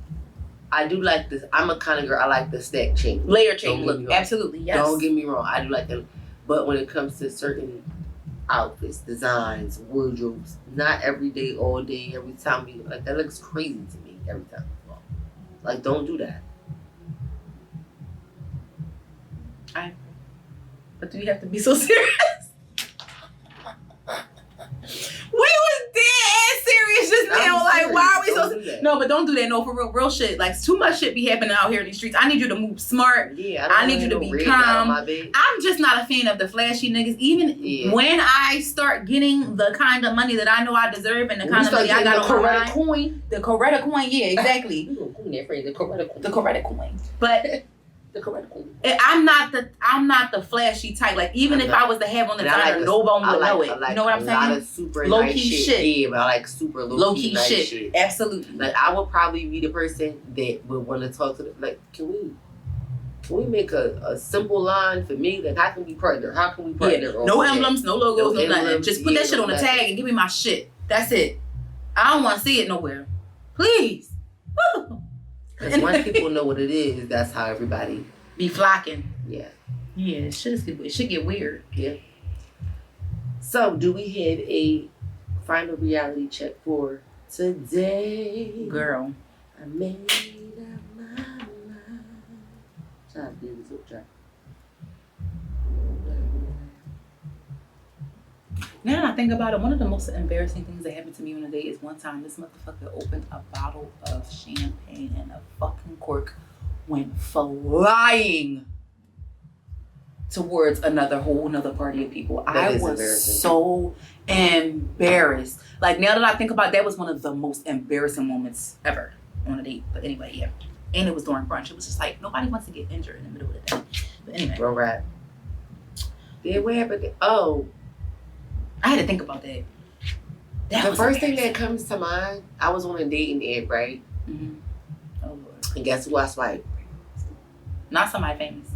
like this. I'm a kind of girl, I like the stack chain. Layer Don't chain get look. me wrong. Absolutely, yes. Don't get me wrong. I do like them. But when it comes to certain outfits, designs, wardrobes, not every day, all day, every time we like that looks crazy to me every time. Like, don't do that. But do you have to be so serious? We was dead serious just now. I'm Like, serious. why are we Don't so do that. No, but don't do that. No, for real shit. Like, too much shit be happening out here in these streets. I need you to move smart. Yeah, I need you to be calm. I'm just not a fan of the flashy niggas. Even when I start getting the kind of money that I know I deserve and the kind of money I got on my mind. coin. The Coretta coin, yeah, exactly. You gonna coin that phrase, the Coretta coin. The Coretta coin. But The Coretta coin. I'm not the flashy type. Like, even if I was to have on the designer, no one would know it. You know what I'm saying? A lot of super Low nice key shit. shit. Yeah, but I like super low key nice shit. Absolutely. Like, I would probably be the person that would want to talk to them. Like, can we make a simple line for me? Like, how can we partner? How can we partner? Yeah. No emblems, no logos, no nothing. emblems, Just put that shit on the nothing. tag and give me my shit. That's it. I don't want to see it nowhere. Please. Because once people know what it is, that's how everybody be flocking. Yeah. Yeah, it should get weird. Yeah. So, do we have a final reality check for today? Girl. I made up my mind. Try to do this try. Now that I think about it, one of the most embarrassing things that happened to me on a date is one time this motherfucker opened a bottle of champagne and a fucking cork went flying towards another party of people. I was so embarrassed. Like, now that I think about it, that was one of the most embarrassing moments ever on a date. But anyway, yeah. And it was during brunch. It was just like, nobody wants to get injured in the middle of the day. But anyway. All right. Then what happened? Oh. I had to think about that. The first thing that comes to mind, I was on a dating app, right? Mm-hmm. Oh, Lord. And guess who I swiped? Not somebody famous.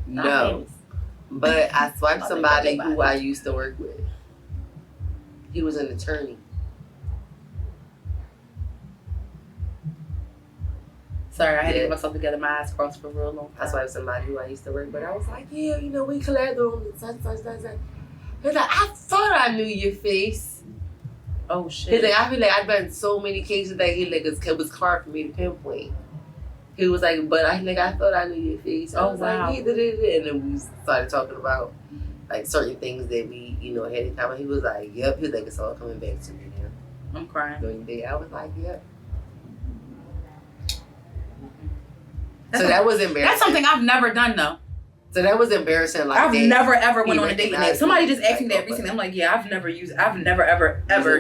Not No. famous. But I swiped somebody who I used to work with. He was an attorney. Sorry, I had to get myself together. My eyes crossed for real long time. I swiped somebody who I used to work with. I was like, yeah, you know, we collaborated on such. He's like, I thought I knew your face. Oh, shit. He's like, I feel like I've done so many cases that it was hard for me to pinpoint. He was like, but I thought I knew your face. I was wow. like, and then we started talking about like certain things that we, had in common. He was like, yep. He was like, it's all coming back to me now. I'm crying. During the day, I was like, yep. So that was embarrassing. That's something I've never done, though. So that was embarrassing. Like, I've never ever went on a date. Somebody just asked me that like, recently. I'm like, yeah, I've never ever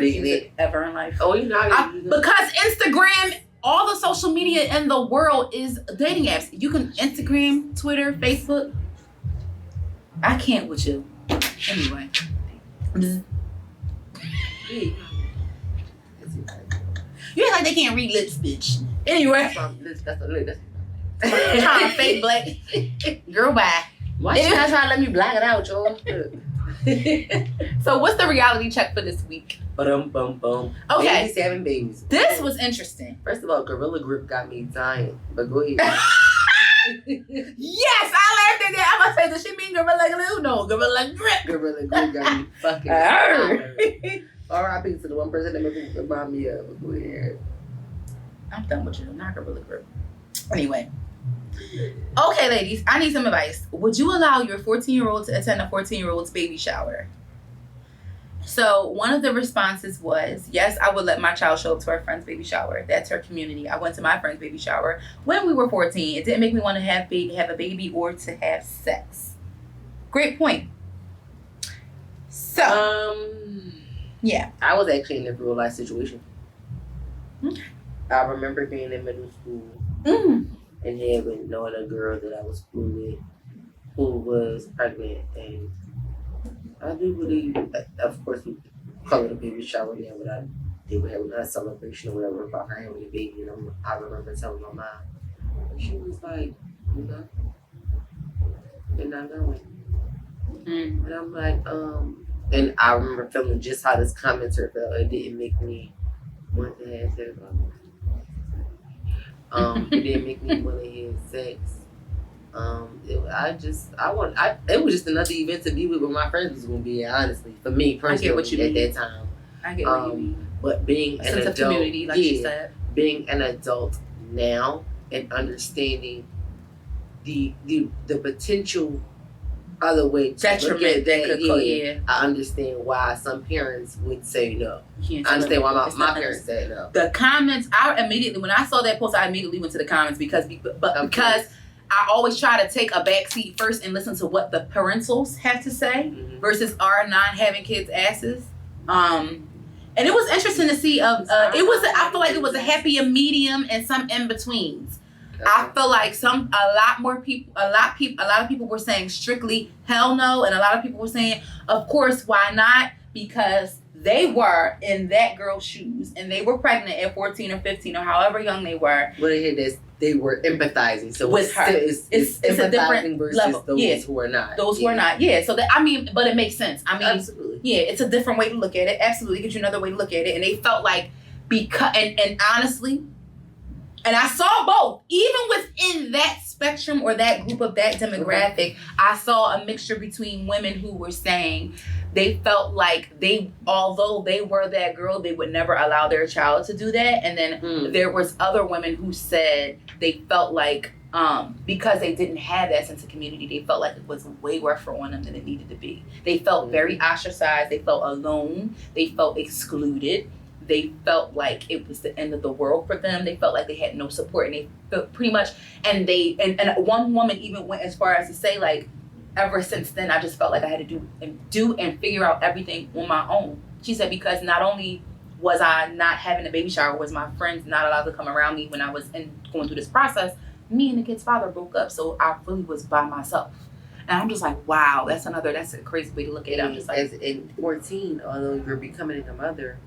used it ever in life. Oh, you know, because Instagram, all the social media in the world is dating apps. You can Instagram, Twitter, Facebook. I can't with you. Anyway. You act like they can't read lips, bitch. Anyway. Trying to fake black. Girl, bye. Why you not trying to let me black it out, y'all? So what's the reality check for this week? Bum. Okay. Babies having babies. This was interesting. First of all, Gorilla Grip got me dying. But go ahead. Yes, I laughed at that. I'm gonna say, does she mean Gorilla Glue? No, Gorilla Grip. Gorilla Grip got me fucking dying. R.I.P. to the one person that made me remind me of. Go ahead. I'm done with you. Not Gorilla Grip. Anyway. Okay, ladies, I need some advice. Would you allow your 14-year-old to attend a 14-year-old's baby shower? So one of the responses was, yes, I would let my child show up to her friend's baby shower. That's her community. I went to my friend's baby shower when we were 14. It didn't make me want to have a baby or to have sex. Great point. So, yeah. I was actually in a real life situation. Okay. I remember being in middle school and knowing a girl that I was cool with who was pregnant, and I do believe, of course, we call it a baby shower now, but they were having a celebration or whatever about her having a baby, and I remember telling my mom, and she was like, you're not going. And I'm like, and I remember feeling just how this commenter felt. It didn't make me want to have sex. It didn't make me want to have sex. It was just another event to be with where my friends was going to be, honestly. For me, personally, at that time. I get what you mean. But being an sense adult, of community, like she said. Being an adult now and understanding the potential other way to look at that, I understand why some parents would say no. I understand why my parents said no. The comments, when I saw that post, I immediately went to the comments because I always try to take a back seat first and listen to what the parentals have to say versus our not having kids' asses. And it was interesting to see. I feel like it was a happy medium and some in betweens. I feel like a lot of people were saying strictly hell no, and a lot of people were saying, of course, why not? Because they were in that girl's shoes and they were pregnant at 14 or 15 or however young they were. Well, they were empathizing. So with her, it's a different versus level. Those who are not. Those who are not. Yeah. So but it makes sense. I mean, absolutely. Yeah, it's a different way to look at it. Absolutely, gives you another way to look at it. And they felt like and honestly. And I saw both. Even within that spectrum or that group of that demographic, I saw a mixture between women who were saying they felt like although they were that girl, they would never allow their child to do that. And then there was other women who said they felt like because they didn't have that sense of community, they felt like it was way rougher on them than it needed to be. They felt very ostracized. They felt alone. They felt excluded. They felt like it was the end of the world for them. They felt like they had no support, and they felt pretty much. And one woman even went as far as to say, like, ever since then, I just felt like I had to do and figure out everything on my own. She said because not only was I not having a baby shower, was my friends not allowed to come around me when I was going through this process. Me and the kid's father broke up, so I really was by myself. And I'm just like, wow, that's a crazy way to look at it. I'm just like, as in 14, although you're becoming a mother.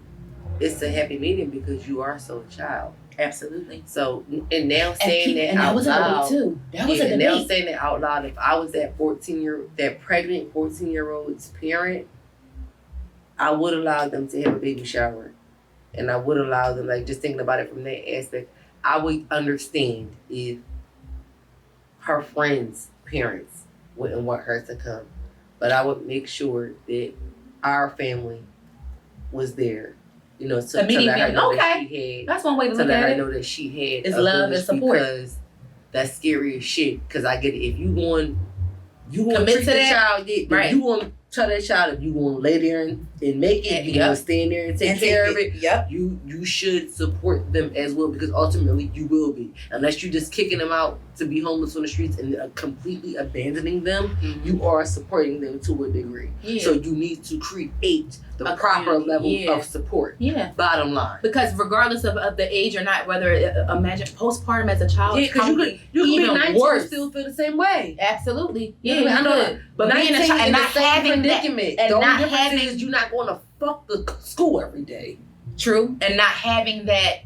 It's a happy medium because you are so a child. Absolutely. So, and now saying that out was loud. A debate too. That was a debate. Now saying that out loud, if I was that pregnant 14-year-old's parent, I would allow them to have a baby shower. And I would allow them, like, just thinking about it from that aspect, I would understand if her friends' parents wouldn't want her to come. But I would make sure that our family was there. To let her know that she had. That's one way to look at it. To let her know that she had. It's love and support. Because that's scary as shit. Because I get it. If you want to commit treat to that child, right. You want to tell that child, if you want to lay there and make it, you want to stand there and take care of it. Yep. You should support them as well, because ultimately you will be. Unless you're just kicking them out to be homeless on the streets and completely abandoning them, you are supporting them to a degree. Yeah. So you need to create the proper level of support. Yeah. Bottom line. Because regardless of the age or not, whether imagine postpartum as a child, you could be 19 and still feel the same way. Absolutely. Yeah, I know. But being a child and not having predicament. That, and the not only having is you're not going to fuck the school every day. True, and not having that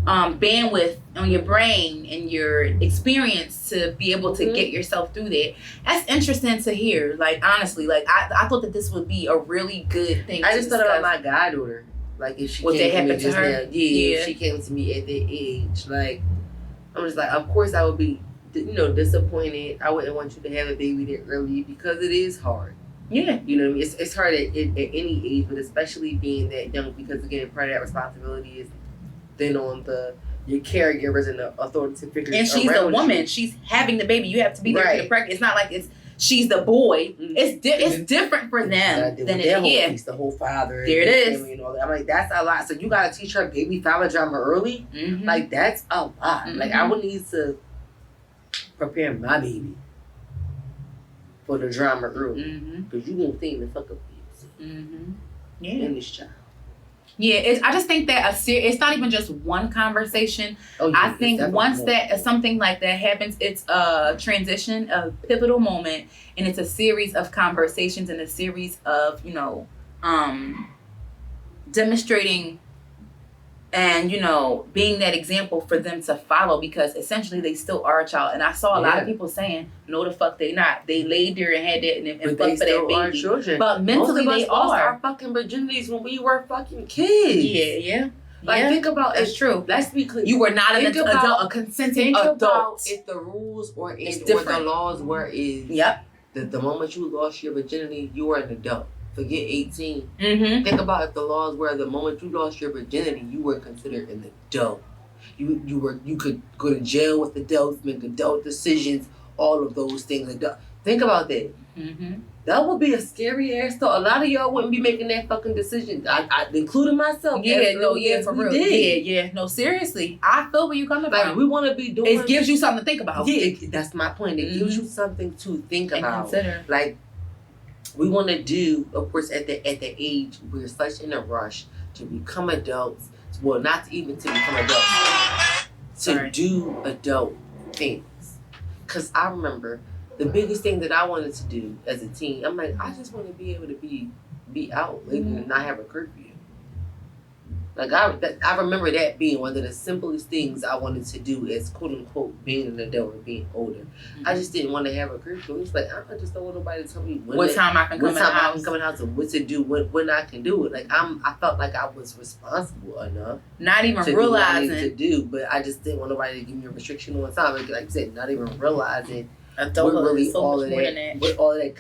bandwidth on your brain and your experience to be able to get yourself through that. That's interesting to hear. Like, honestly, like I thought that this would be a really good thing. I just thought about my goddaughter. Like, if she came to me just now, if she came to me at that age, like, I'm just like, of course I would be, disappointed. I wouldn't want you to have a baby that early because it is hard. Yeah. You know what I mean? It's hard at any age, but especially being that young, because again, part of that responsibility is then on your caregivers and the authoritative figures. And she's a woman. She's having the baby. You have to be there for the pregnant. It's not like she's the boy. It's different for them than it is. The whole father. There it is. And all that. I'm like, that's a lot. So you gotta teach her baby father drama early. Like, that's a lot. Like, I would need to prepare my baby for the drama early, because you gonna think the fuck up Yeah. in this child. Yeah, I just think that it's not even just one conversation. Oh, yeah, I think once something like that happens, it's a transition, a pivotal moment, and it's a series of conversations and a series of, demonstrating and, being that example for them to follow, because essentially they still are a child. And I saw a lot of people saying, no, the fuck they not. They laid there and had that and fucked for that baby. Children. But mentally they lost are. Our fucking virginities when we were fucking kids. Yeah. Like, think about it's true. Let's be clear. You were not an adult, a consenting adult. About if the rules or the laws were the moment you lost your virginity, you were an adult. Forget 18. Think about if the laws were the moment you lost your virginity, you were considered an adult. You could go to jail with adults, make adult decisions, all of those things. Think about that. That would be a scary ass thought. A lot of y'all wouldn't be making that fucking decision. I including myself. For real. Yeah. No, seriously. I feel where you coming from. We want to be doing. It gives you something to think about. Yeah, that's my point. It gives you something to think and about. Consider. Like, we want to do, of course, at the age we're such in a rush to become adults. Well, not even to become adults, to do adult things. Because I remember the biggest thing that I wanted to do as a teen, I'm like, I just want to be able to be out late and not have a curfew. Like, I remember that being one of the simplest things I wanted to do as quote unquote being an adult or being older. I just didn't want to have a curfew. It's like, I just don't want nobody to tell me what time I can come in the house and what to do, when I can do it. Like, I felt like I was responsible enough, not even to realizing do what I needed to do, but I just didn't want nobody to give me a restriction on time. Like you said, not even realizing what really all of that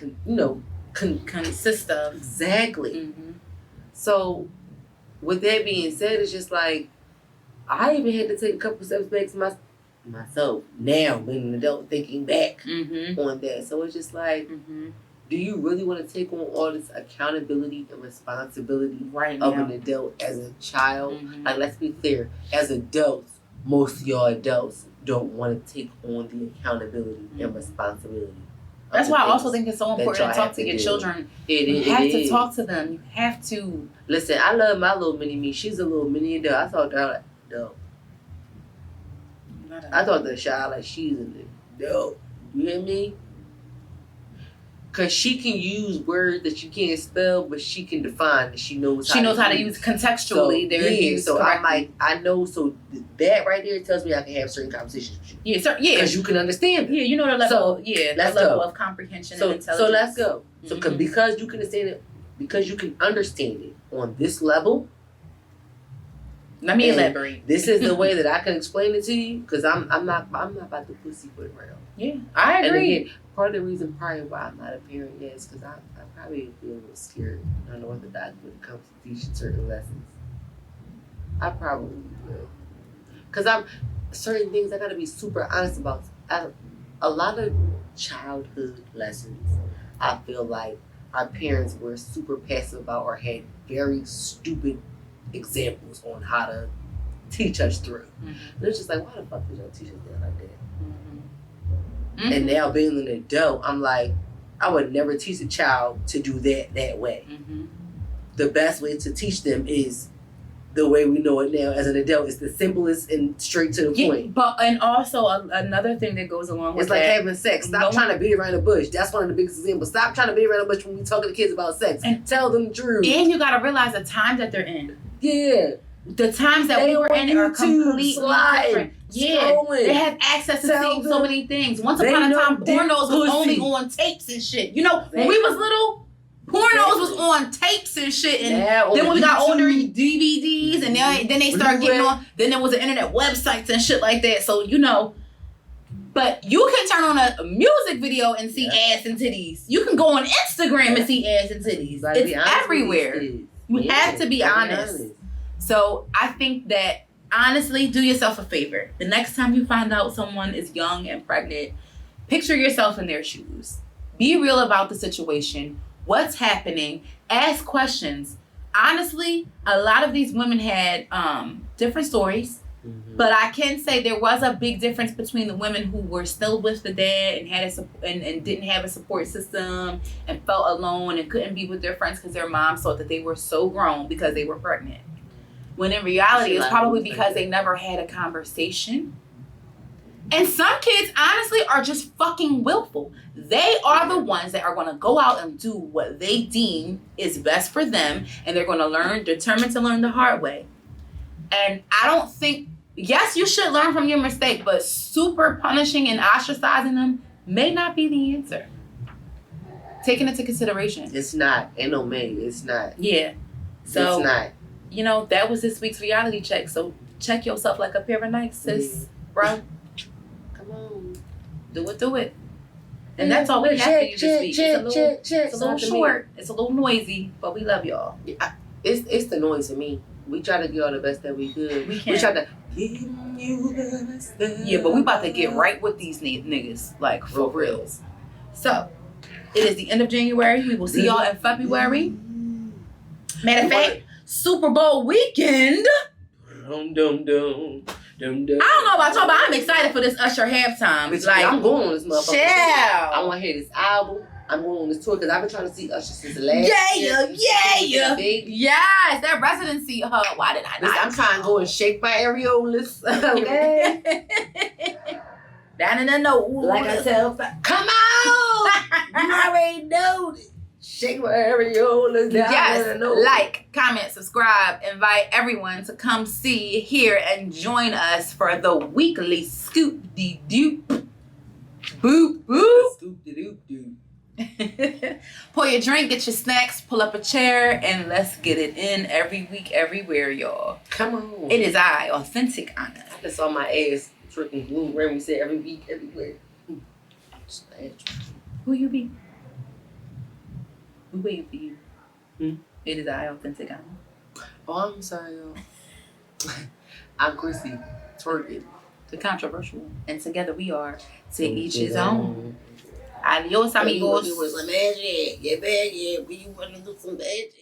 consists of. Exactly. So, with that being said, it's just like, I even had to take a couple steps back to myself now, being an adult, thinking back on that. So it's just like, do you really want to take on all this accountability and responsibility of an adult as a child? Like, let's be clear, as adults, most of y'all adults don't want to take on the accountability and responsibility. That's why I also think it's so important to talk to your children. You have to talk to them. You have to. Listen, I love my little mini me. She's a little mini adult. I thought that adult. I thought the child like she's an adult. You hear me? Because she can use words that you can't spell, but she can define. She knows how to use contextually. So I'm like, I know. So that right there tells me I can have certain conversations with you. Yeah, because you can understand. Yeah, you know the level. Level of comprehension and intelligence. So let's go. So because you can understand it, because you can understand it on this level. Let me elaborate. This is the way that I can explain it to you, because I'm not about to pussyfoot around. Yeah, I agree. And again, part of the reason probably why I'm not a parent yet is because I probably feel a little scared, unorthodox when it comes to teaching certain lessons. I probably will. Because certain things I got to be super honest about. A lot of childhood lessons, I feel like our parents were super passive about or had very stupid examples on how to teach us through. And it's just like, why the fuck did y'all teach us that like that? And now being an adult, I'm like, I would never teach a child to do that way. The best way to teach them is the way we know it now as an adult. It's the simplest and straight to the point. And also another thing that goes along with it's like having sex. Stop trying to beat around the bush. That's one of the biggest examples. Stop trying to beat around the bush when we talking to kids about sex. And tell them the truth. And you got to realize the time that they're in. Yeah. the times that we were in are completely different. Yeah, they have access to seeing so many things. Once upon a time, pornos was only on tapes and shit. You know, when we was little, pornos was on tapes and shit. And then when we got older, DVDs, and then they started getting on. Then there was the internet websites and shit like that. So, you know, but you can turn on a music video and see ass and titties. You can go on Instagram and see ass and titties. It's everywhere. You have to be honest. So I think that, honestly, do yourself a favor. The next time you find out someone is young and pregnant, picture yourself in their shoes. Be real about the situation. What's happening? Ask questions. Honestly, a lot of these women had different stories. Mm-hmm. But I can say there was a big difference between the women who were still with the dad and had and didn't have a support system and felt alone and couldn't be with their friends because their moms thought that they were so grown because they were pregnant. When in reality, it's probably because they never had a conversation. And some kids, honestly, are just fucking willful. They are the ones that are going to go out and do what they deem is best for them. And they're going to determined to learn the hard way. And I don't think, yes, you should learn from your mistake, but super punishing and ostracizing them may not be the answer. Taking it into consideration. It's not. Ain't no may. It's not. Yeah. So, it's not. You know, that was this week's reality check. So check yourself like a pair of Nikes, sis. Bro. Come on. Do it. And that's all we have for you this week. It's a little short. It's a little noisy, but we love y'all. It's the noise of me. We try to give y'all the best that we could. We try to give you the best that but we about to get right with these niggas. Like, for reals. So, it is the end of January. We will see y'all in February. Matter of fact, Super Bowl weekend. I don't know about y'all, but I'm excited for this Usher halftime. Like, I'm going on this motherfucker. Yeah. I want to hear this album. I'm going on this tour because I've been trying to see Usher since the last year. Yes, that residency. Why did I not? I'm trying to go and shake my areolas. Okay. Down in the nose. Like I tell, come on. You already know it. Shake my areolas down in the nose. Like, comment, subscribe, invite everyone to come see, hear, and join us for the weekly Scoop-de-doop. Boop, boop. Scoop-de-doop-doop. Pour your drink, get your snacks, pull up a chair, and let's get it in every week, everywhere, y'all. Come on. It is I, Authentic Anna. I just saw my ass drinking Blue Remy said every week, everywhere. Who you be? We waiting for you. It is I, Authentic Anna. Oh, I'm sorry, y'all. I'm CHRISSIE, twerking. The controversial one. And together we are to each his own. Adios, amigos. You want to do some magic? Yeah, man, yeah. We want to do some magic.